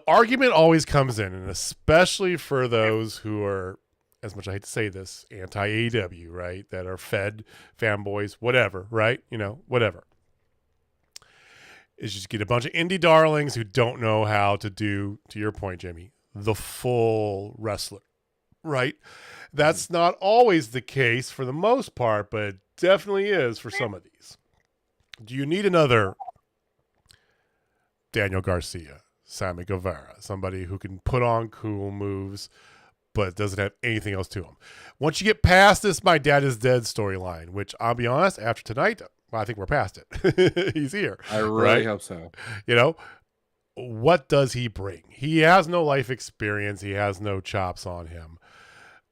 argument always comes in, and especially for those who are, as much as I hate to say this, anti-AEW, right? That are Fed fanboys, whatever, right? You know, whatever. Is just get a bunch of indie darlings who don't know how to do, to your point, Jimmy, the full wrestler, right? That's not always the case for the most part, but it definitely is for some of these. Do you need another Daniel Garcia, Sammy Guevara, somebody who can put on cool moves but doesn't have anything else to him? Once you get past this My Dad Is Dead storyline, which I'll be honest, after tonight, well, I think we're past it. He's here. I really hope so. You know, what does he bring? He has no life experience. He has no chops on him.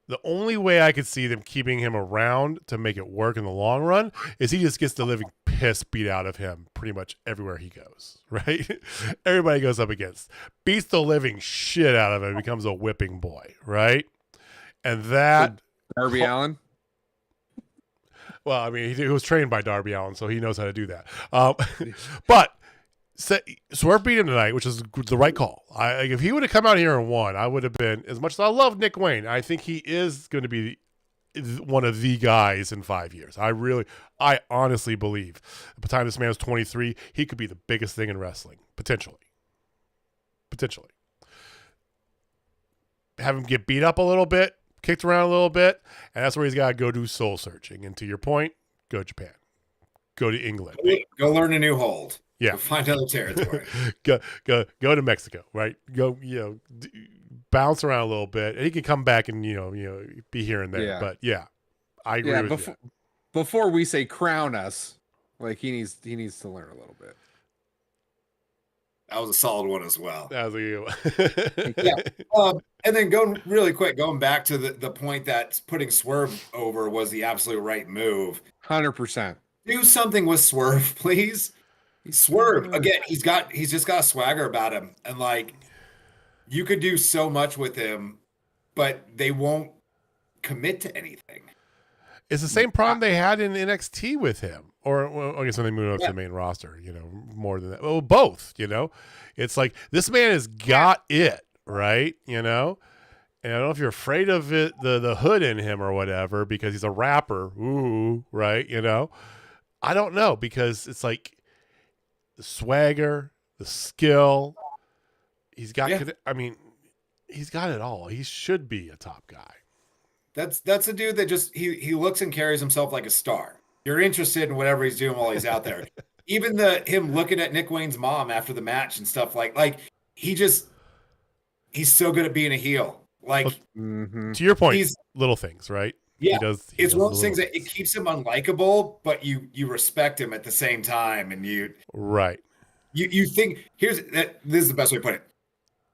The only way I could see them keeping him around to make it work in the long run is he just gets the living piss beat out of him pretty much everywhere he goes, right? Everybody goes up against. Beats the living shit out of him, becomes a whipping boy, right? And that... Darby Allin? Well, I mean, he was trained by Darby Allin, so he knows how to do that. But Swerve beat him tonight, which is the right call. If he would have come out here and won, I would have been, as much as I love Nick Wayne, I think he is going to be one of the guys in 5 years. I honestly believe by the time this man is 23, he could be the biggest thing in wrestling, potentially. Have him get beat up a little bit, kicked around a little bit, and that's where he's got to go do soul searching. And to your point, go to Japan, go to England, go learn a new hold. Yeah, go find other territory. go to Mexico, right? Go, bounce around a little bit, and he can come back and be here and there. Yeah. But yeah, I agree with you. Before we say crown us, like he needs to learn a little bit. That was a solid one as well. That was a yeah. And then going back to the point that putting Swerve over was the absolute right move. 100%. Do something with Swerve, please. Swerve again. He's just got a swagger about him, and like you could do so much with him, but they won't commit to anything. It's the same problem they had in NXT with him. Or, well, I guess when they moved up to the main roster, more than that. Well, both, It's like, this man has got it, right? And I don't know if you're afraid of it, the hood in him or whatever, because he's a rapper. Ooh, right? I don't know, because it's like the swagger, the skill. He's got, he's got it all. He should be a top guy. That's a dude that just, he looks and carries himself like a star. You're interested in whatever he's doing while he's out there. Even him looking at Nick Wayne's mom after the match and stuff like he's so good at being a heel. Like to your point, little things, right? Yeah, it's one of those things that it keeps him unlikable, but you respect him at the same time, and you think this is the best way to put it.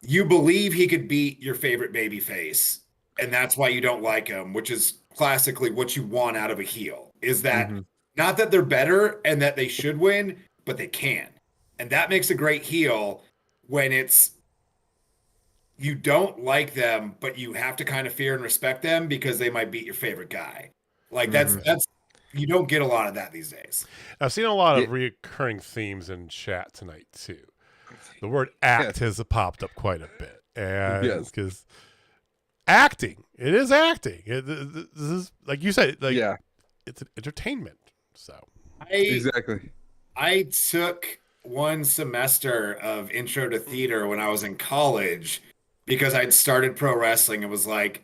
You believe he could beat your favorite baby face, and that's why you don't like him, which is classically what you want out of a heel. Is that not that they're better and that they should win, but they can. And that makes a great heel when it's you don't like them, but you have to kind of fear and respect them because they might beat your favorite guy. Like that's you don't get a lot of that these days. I've seen a lot of recurring themes in chat tonight too. The word act has popped up quite a bit. And because acting, it is acting. This is, like you said, it's an entertainment. So exactly. I took one semester of intro to theater when I was in college because I'd started pro wrestling. It was like,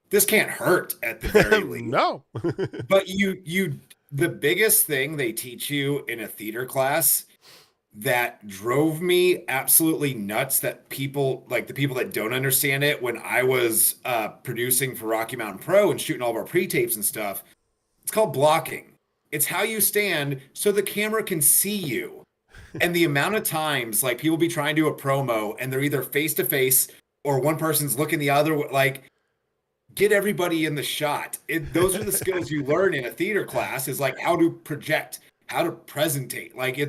this can't hurt at the very least. No. But the biggest thing they teach you in a theater class that drove me absolutely nuts, that people like the people that don't understand it, when I was producing for Rocky Mountain Pro and shooting all of our pre-tapes and stuff, it's called blocking. It's how you stand so the camera can see you. And the amount of times like people be trying to do a promo and they're either face to face or one person's looking the other, like get everybody in the shot. Those are the skills you learn in a theater class, is like how to project, how to presentate. Like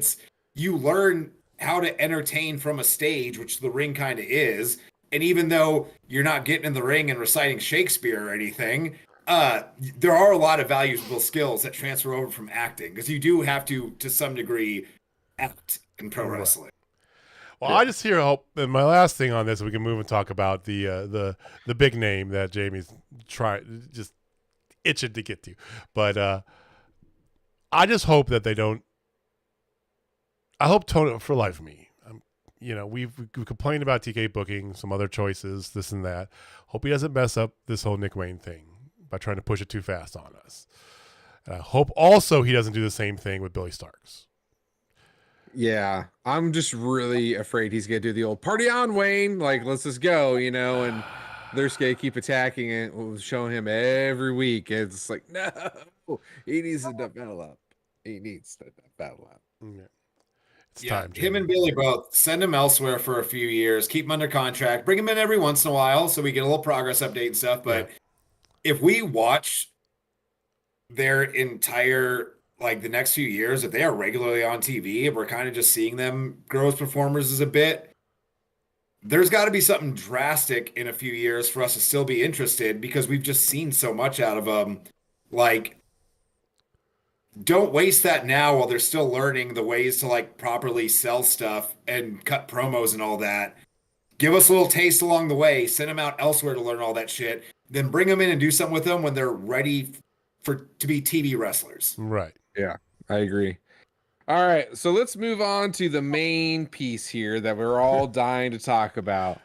you learn how to entertain from a stage, which the ring kind of is. And even though you're not getting in the ring and reciting Shakespeare or anything, there are a lot of valuable skills that transfer over from acting, because you do have to some degree, act in pro wrestling. Well, I just hear hope. And my last thing on this, we can move and talk about the big name that Jamie's just itching to get to. But I just hope that they don't. I hope Tony, for life of me, we've complained about TK booking, some other choices, this and that. Hope he doesn't mess up this whole Nick Wayne thing by trying to push it too fast on us. And I hope also he doesn't do the same thing with Billy Starks. Yeah, I'm just really afraid he's gonna do the old party on, Wayne. Like, let's just go, and they're just gonna keep attacking it, showing him every week. It's like, no, he needs to battle up. He needs to battle up. Yeah. It's time. Jamie. Him and Billy both. Send him elsewhere for a few years. Keep him under contract. Bring him in every once in a while so we get a little progress update and stuff. But if we watch their entire, like the next few years, if they are regularly on TV and we're kind of just seeing them grow as performers as a bit, there's got to be something drastic in a few years for us to still be interested, because we've just seen so much out of them. Like, don't waste that now while they're still learning the ways to like properly sell stuff and cut promos and all that. Give us a little taste along the way, send them out elsewhere to learn all that shit, then bring them in and do something with them when they're ready to be TV wrestlers. Right. Yeah, I agree. All right, so let's move on to the main piece here that we're all dying to talk about.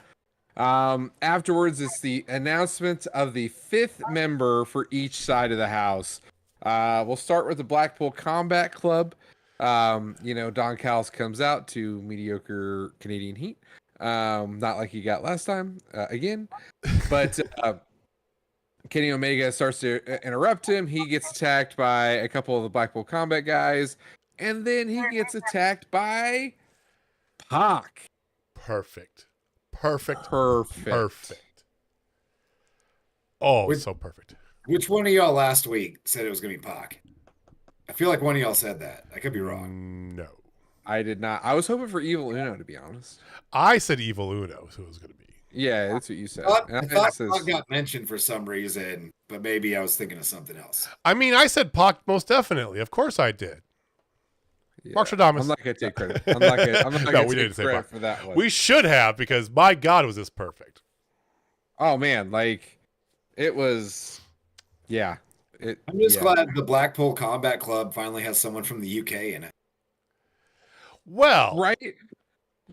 Afterwards, it's the announcement of the 5th member for each side of the house. We'll start with the Blackpool Combat Club. Don Callis comes out to mediocre Canadian Heat. Not like he got last time, again. But Kenny Omega starts to interrupt him. He gets attacked by a couple of the Blackpool Combat guys. And then he gets attacked by Pac. Perfect. Oh, so perfect. Which one of y'all last week said it was going to be Pac? I feel like one of y'all said that. I could be wrong. No. I did not. I was hoping for Evil Uno, to be honest. I said Evil Uno is who it was going to be. Yeah, that's what you said. I thought Pac got mentioned for some reason, but maybe I was thinking of something else. I mean, I said Pac most definitely. Of course I did. Yeah. Mark Stradamus. I'm not going to take credit. I'm not going to take credit for that one. We should have, because my God, was this perfect. Oh, man. Like, it was... Yeah. I'm just glad the Blackpool Combat Club finally has someone from the UK in it. Well, right?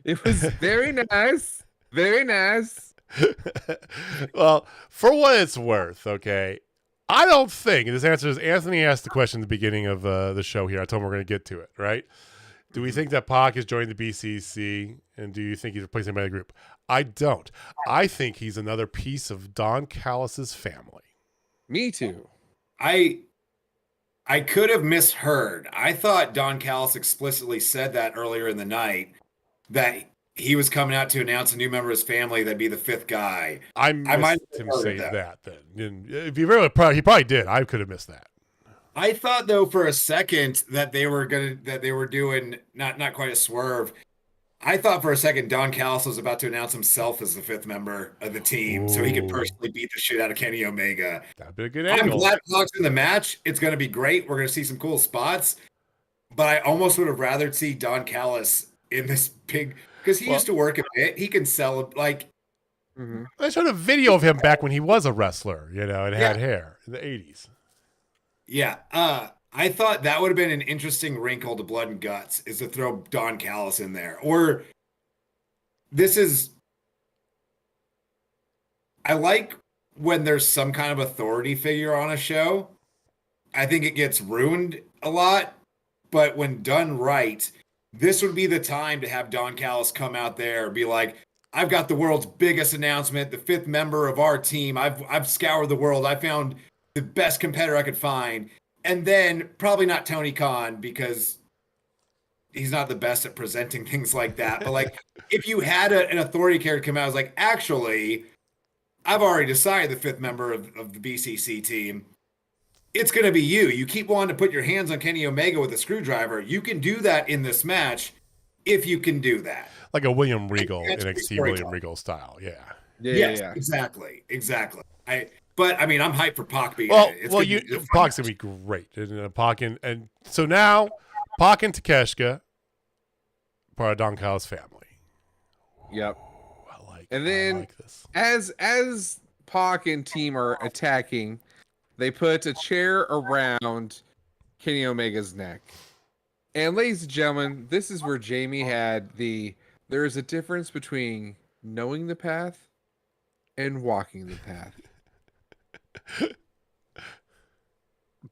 It was very nice. Very nice. Well, for what it's worth, okay, I don't think, and this answer is, Anthony asked the question at the beginning of the show here. I told him we're going to get to it, right? Do we think that Pac has joined the BCC, and do you think he's replacing by the group? I don't. I think he's another piece of Don Callis's family. Me too. I could have misheard. I thought Don Callis explicitly said that earlier in the night, that he was coming out to announce a new member of his family that'd be the 5th guy. I might him say that then. If you really he probably did. I could have missed that. I thought though for a second that they were doing not quite a swerve. I thought for a second Don Callis was about to announce himself as the 5th member of the team, so he could personally beat the shit out of Kenny Omega. That'd be a good angle. I'm glad Pac's in the match. It's going to be great. We're going to see some cool spots. But I almost would have rather see Don Callis in this big, because he used to work a bit. He can sell like. Mm-hmm. I showed a video of him back when he was a wrestler, and had hair in the 80s. Yeah. I thought that would have been an interesting wrinkle to Blood and Guts, is to throw Don Callis in there. Or I like when there's some kind of authority figure on a show. I think it gets ruined a lot, but when done right, this would be the time to have Don Callis come out there and be like, I've got the world's biggest announcement, the 5th member of our team. I've scoured the world. I found the best competitor I could find. And then probably not Tony Khan because he's not the best at presenting things like that. But like, if you had an authority character come out, I was like, actually, I've already decided the fifth member of the BCC team. It's going to be you. You keep wanting to put your hands on Kenny Omega with a screwdriver. You can do that in this match if you can do that. Like a William Regal, NXT William Regal style. Yeah. Yes, exactly. But I mean, I'm hyped for Pac being well, it. Pac's gonna be great, and Pac and so now Pac and Takeshita, part of Don Callis family. Yep. And then I like this. as Pac and team are attacking, they put a chair around Kenny Omega's neck. And ladies and gentlemen, this is where Jamie had there is a difference between knowing the path and walking the path.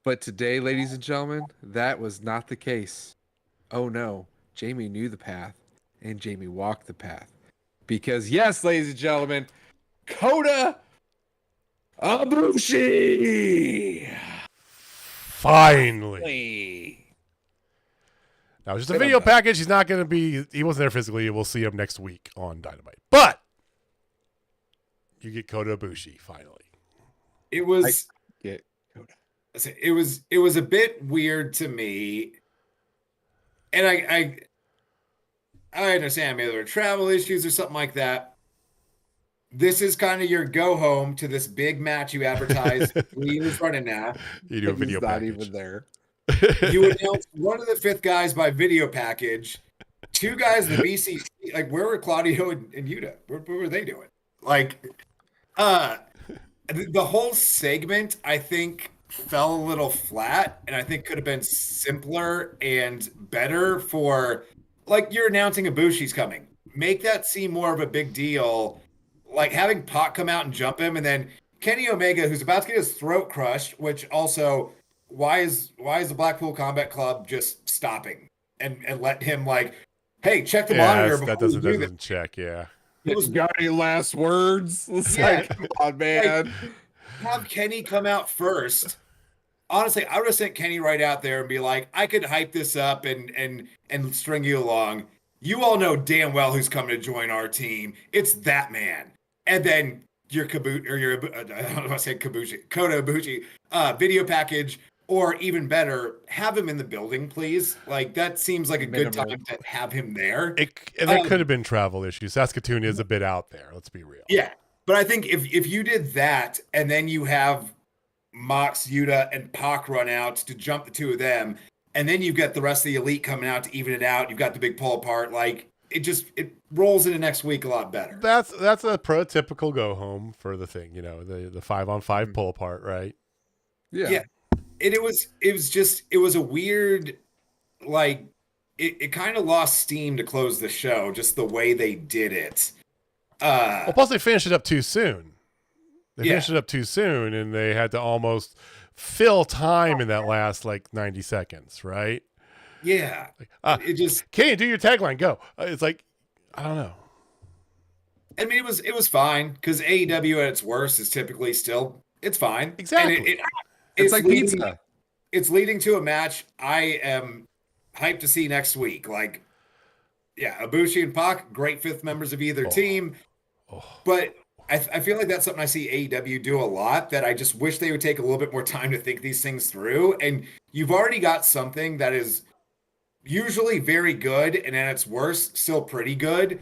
But today, ladies and gentlemen, that was not the case. Oh no, Jamie knew the path and Jamie walked the path. Because yes, ladies and gentlemen, Kota Ibushi! Finally. Now, just a video package. He's not going to be, he wasn't there physically. We'll see him next week on Dynamite. But you get Kota Ibushi finally. It was a bit weird to me. And I understand maybe there are travel issues or something like that. This is kind of your go home to this big match you advertised 3 years running now. You do a video He's package. not even there. You announced one of the fifth guys by video package, 2 guys in the BCC. Like, where were Claudio and Yuta? What were they doing? Like, the whole segment, I think, fell a little flat, and I think could have been simpler and better for, like, you're announcing Ibushi's coming. Make that seem more of a big deal. Like having Pac come out and jump him, and then Kenny Omega, who's about to get his throat crushed, which also, why is the Blackpool Combat Club just stopping and let him, like, hey, check the monitor before that doesn't check, yeah. It was got any last words? It's like, come on, man. Like, have Kenny come out first. Honestly, I would have sent Kenny right out there and be like, I could hype this up and string you along. You all know damn well who's coming to join our team. It's that man. And then your Kota Ibushi video package, or even better, have him in the building, please. Like, that seems like a good time to have him there. There could have been travel issues. Saskatoon is a bit out there. Let's be real. Yeah, but I think if you did that, and then you have Mox, Yuta, and Pac run out to jump the 2 of them, and then you've got the rest of the elite coming out to even it out. You've got the big pull apart. Like, it rolls into next week a lot better. That's a prototypical go home for the thing, the 5-on-5 pull apart, right? Yeah. And it was a weird, like, it kind of lost steam to close the show, just the way they did it. Plus they finished it up too soon. Finished it up too soon, and they had to almost fill time in that last, like, 90 seconds, right? Yeah. It just... Kenny, do your tagline, go. It's like, I don't know. I mean, it was fine, because AEW at its worst is typically still, it's fine. Exactly. And it's like pizza. It's leading to a match I am hyped to see next week. Like, yeah, Ibushi and Pac, great fifth members of either team. But I feel like that's something I see AEW do a lot, that I just wish they would take a little bit more time to think these things through. And you've already got something that is usually very good, and at its worst, still pretty good.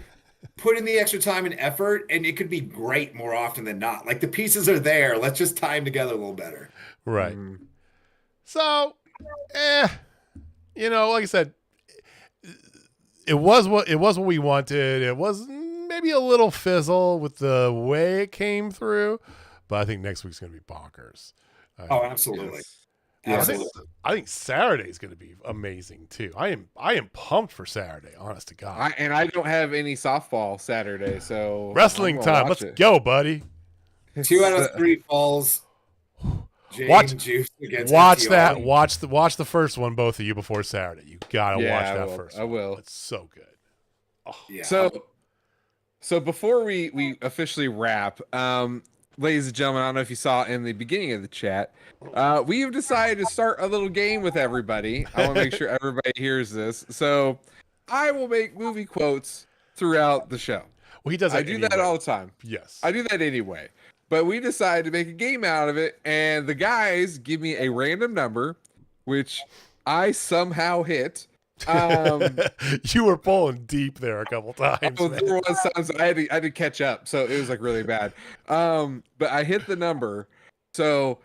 Put in the extra time and effort, and it could be great more often than not. Like, the pieces are there. Let's just tie them together a little better. Right. So, like I said, it was what we wanted. It was maybe a little fizzle with the way it came through, but I think next week's going to be bonkers. Absolutely. Yes. I think Saturday is going to be amazing too. I am pumped for Saturday, honest to God. I don't have any softball Saturday, so wrestling time. Let's go, buddy. 2 out of 3 falls. Watch FTR. that. Watch the first one, both of you, before Saturday. You gotta watch that first. I will. It's so good. Yeah. So before we officially wrap, ladies and gentlemen, I don't know if you saw in the beginning of the chat, we have decided to start a little game with everybody. I want to make sure everybody hears this. So I will make movie quotes throughout the show. Well, he does. I do that all the time. Yes, I do that anyway. But we decided to make a game out of it, and the guys give me a random number, which I somehow hit. You were pulling deep there a couple times. There was times I had to catch up, so it was like really bad. But I hit the number. So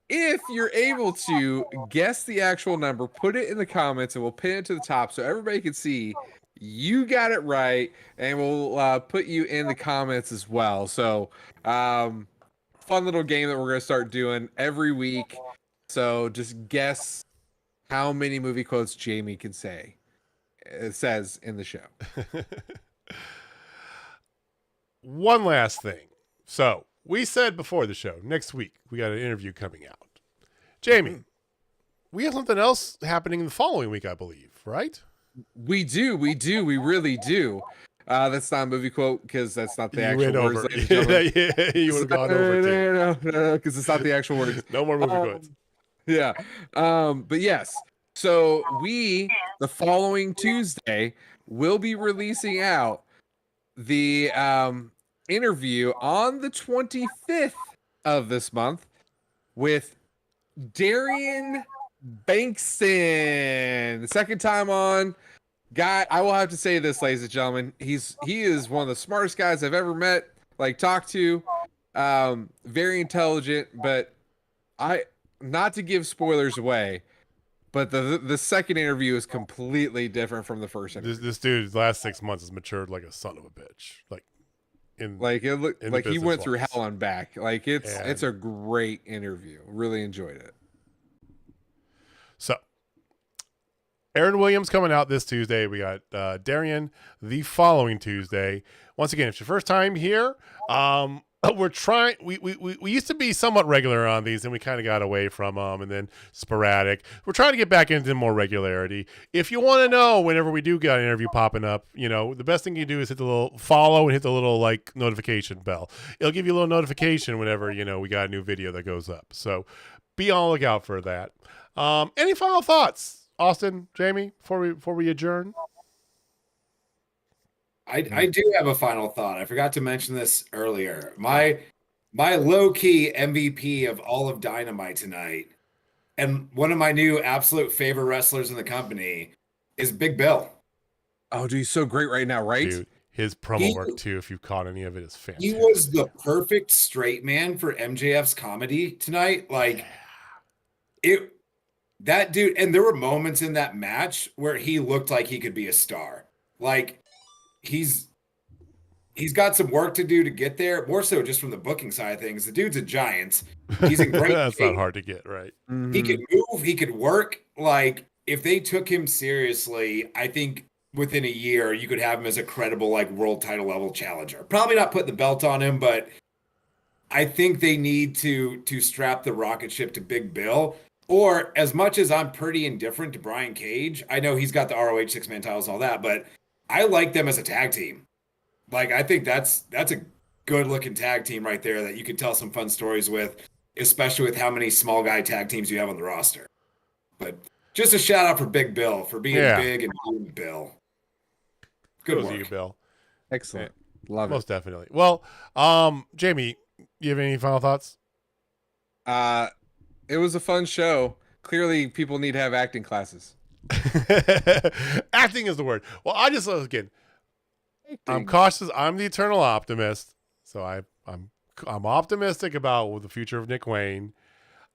if you're able to guess the actual number, put it in the comments, and we'll pin it to the top so everybody can see you got it right, and we'll put you in the comments as well. So fun little game that we're gonna start doing every week. So just guess how many movie quotes Jamie can say. It says in the show. One last thing. So we said before the show, next week we got an interview coming out. Jamie, we have something else happening the following week, I believe, right? We really do. That's not a movie quote because that's not the actual words. Yeah, you would have gone over too. No, because it's not the actual words. No more movie quotes. Yeah. But yes. So the following Tuesday, will be releasing out the interview on the 25th of this month with Darian Bankston. The second time on. Guy, I will have to say this, ladies and gentlemen. He is one of the smartest guys I've ever met, talked to. Very intelligent, but not to give spoilers away, but the second interview is completely different from the first interview. This dude's last 6 months has matured like a son of a bitch. He went through hell and back. It's a great interview. Really enjoyed it. So Aaron Williams coming out this Tuesday. We got Darian the following Tuesday. Once again, if it's your first time here, we're trying. We used to be somewhat regular on these, and we kind of got away from them, and then sporadic. We're trying to get back into more regularity. If you want to know whenever we do get an interview popping up, the best thing you do is hit the little follow and hit the little notification bell. It'll give you a little notification whenever we got a new video that goes up. So be on the lookout for that. Any final thoughts? Austin, Jamie, before we adjourn? I do have a final thought. I forgot to mention this earlier. My low-key MVP of all of Dynamite tonight, and one of my new absolute favorite wrestlers in the company, is Big Bill. Oh, dude, he's so great right now, right? Dude, his promo work, too, if you've caught any of it, is fantastic. He was the perfect straight man for MJF's comedy tonight. That dude, and there were moments in that match where he looked like he could be a star. He's got some work to do to get there, more so just from the booking side of things. The dude's a giant. He's in great That's shape. not hard to get, right? Mm-hmm. He could move, he could work. If they took him seriously, I think within a year you could have him as a credible world title level challenger. Probably not put the belt on him, but I think they need to strap the rocket ship to Big Bill. Or as much as I'm pretty indifferent to Brian Cage, I know he's got the ROH 6-man titles and all that, but I like them as a tag team. I think that's a good looking tag team right there that you could tell some fun stories with, especially with how many small guy tag teams you have on the roster. But just a shout out for Big Bill for being big and being Bill. Good work, you, Bill. Excellent. Love it. Most definitely. Well, Jamie, you have any final thoughts? It was a fun show. Clearly, people need to have acting classes. Acting is the word. Well, I'm cautious. I'm the eternal optimist, so I'm optimistic about the future of Nick Wayne.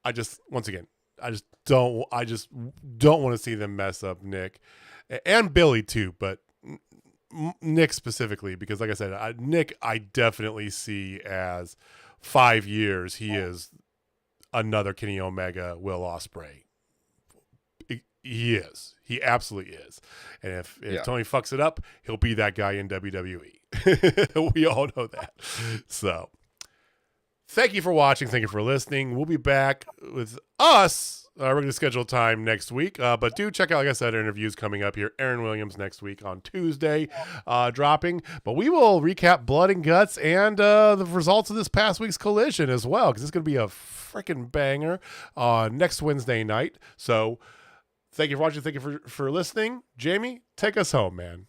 I just don't want to see them mess up Nick and Billy too, but Nick specifically, because like I said, Nick I definitely see as 5 years he is another Kenny Omega, Will Ospreay. He is. He absolutely is. And if Tony fucks it up, he'll be that guy in WWE. We all know that. So, thank you for watching. Thank you for listening. We'll be back with us regularly scheduled time next week. But do check out, like I said, interviews coming up here. Aaron Williams next week on Tuesday dropping. But we will recap Blood and Guts and the results of this past week's Collision as well, because it's going to be a freaking banger next Wednesday night. So thank you for watching. Thank you for listening. Jamie, take us home, man.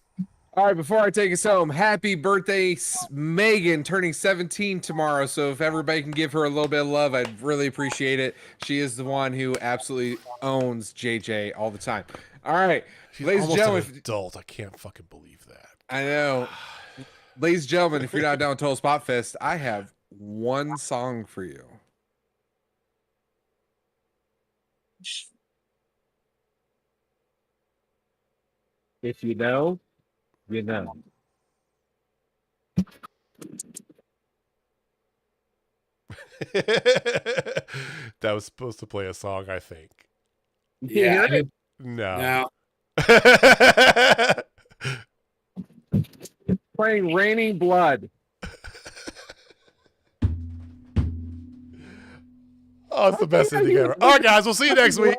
All right, before I take us home, happy birthday, Megan, turning 17 tomorrow. So if everybody can give her a little bit of love, I'd really appreciate it. She is the one who absolutely owns JJ all the time. All right, She's ladies and almost gentlemen. an adult. I can't fucking believe that. I know. Ladies and gentlemen, if you're not down with Total Spotfest, I have one song for you. If you know, you know. That was supposed to play a song, I think. Yeah. No. Playing Raining Blood. Oh, it's the best ending ever. All right, guys, we'll see you next week.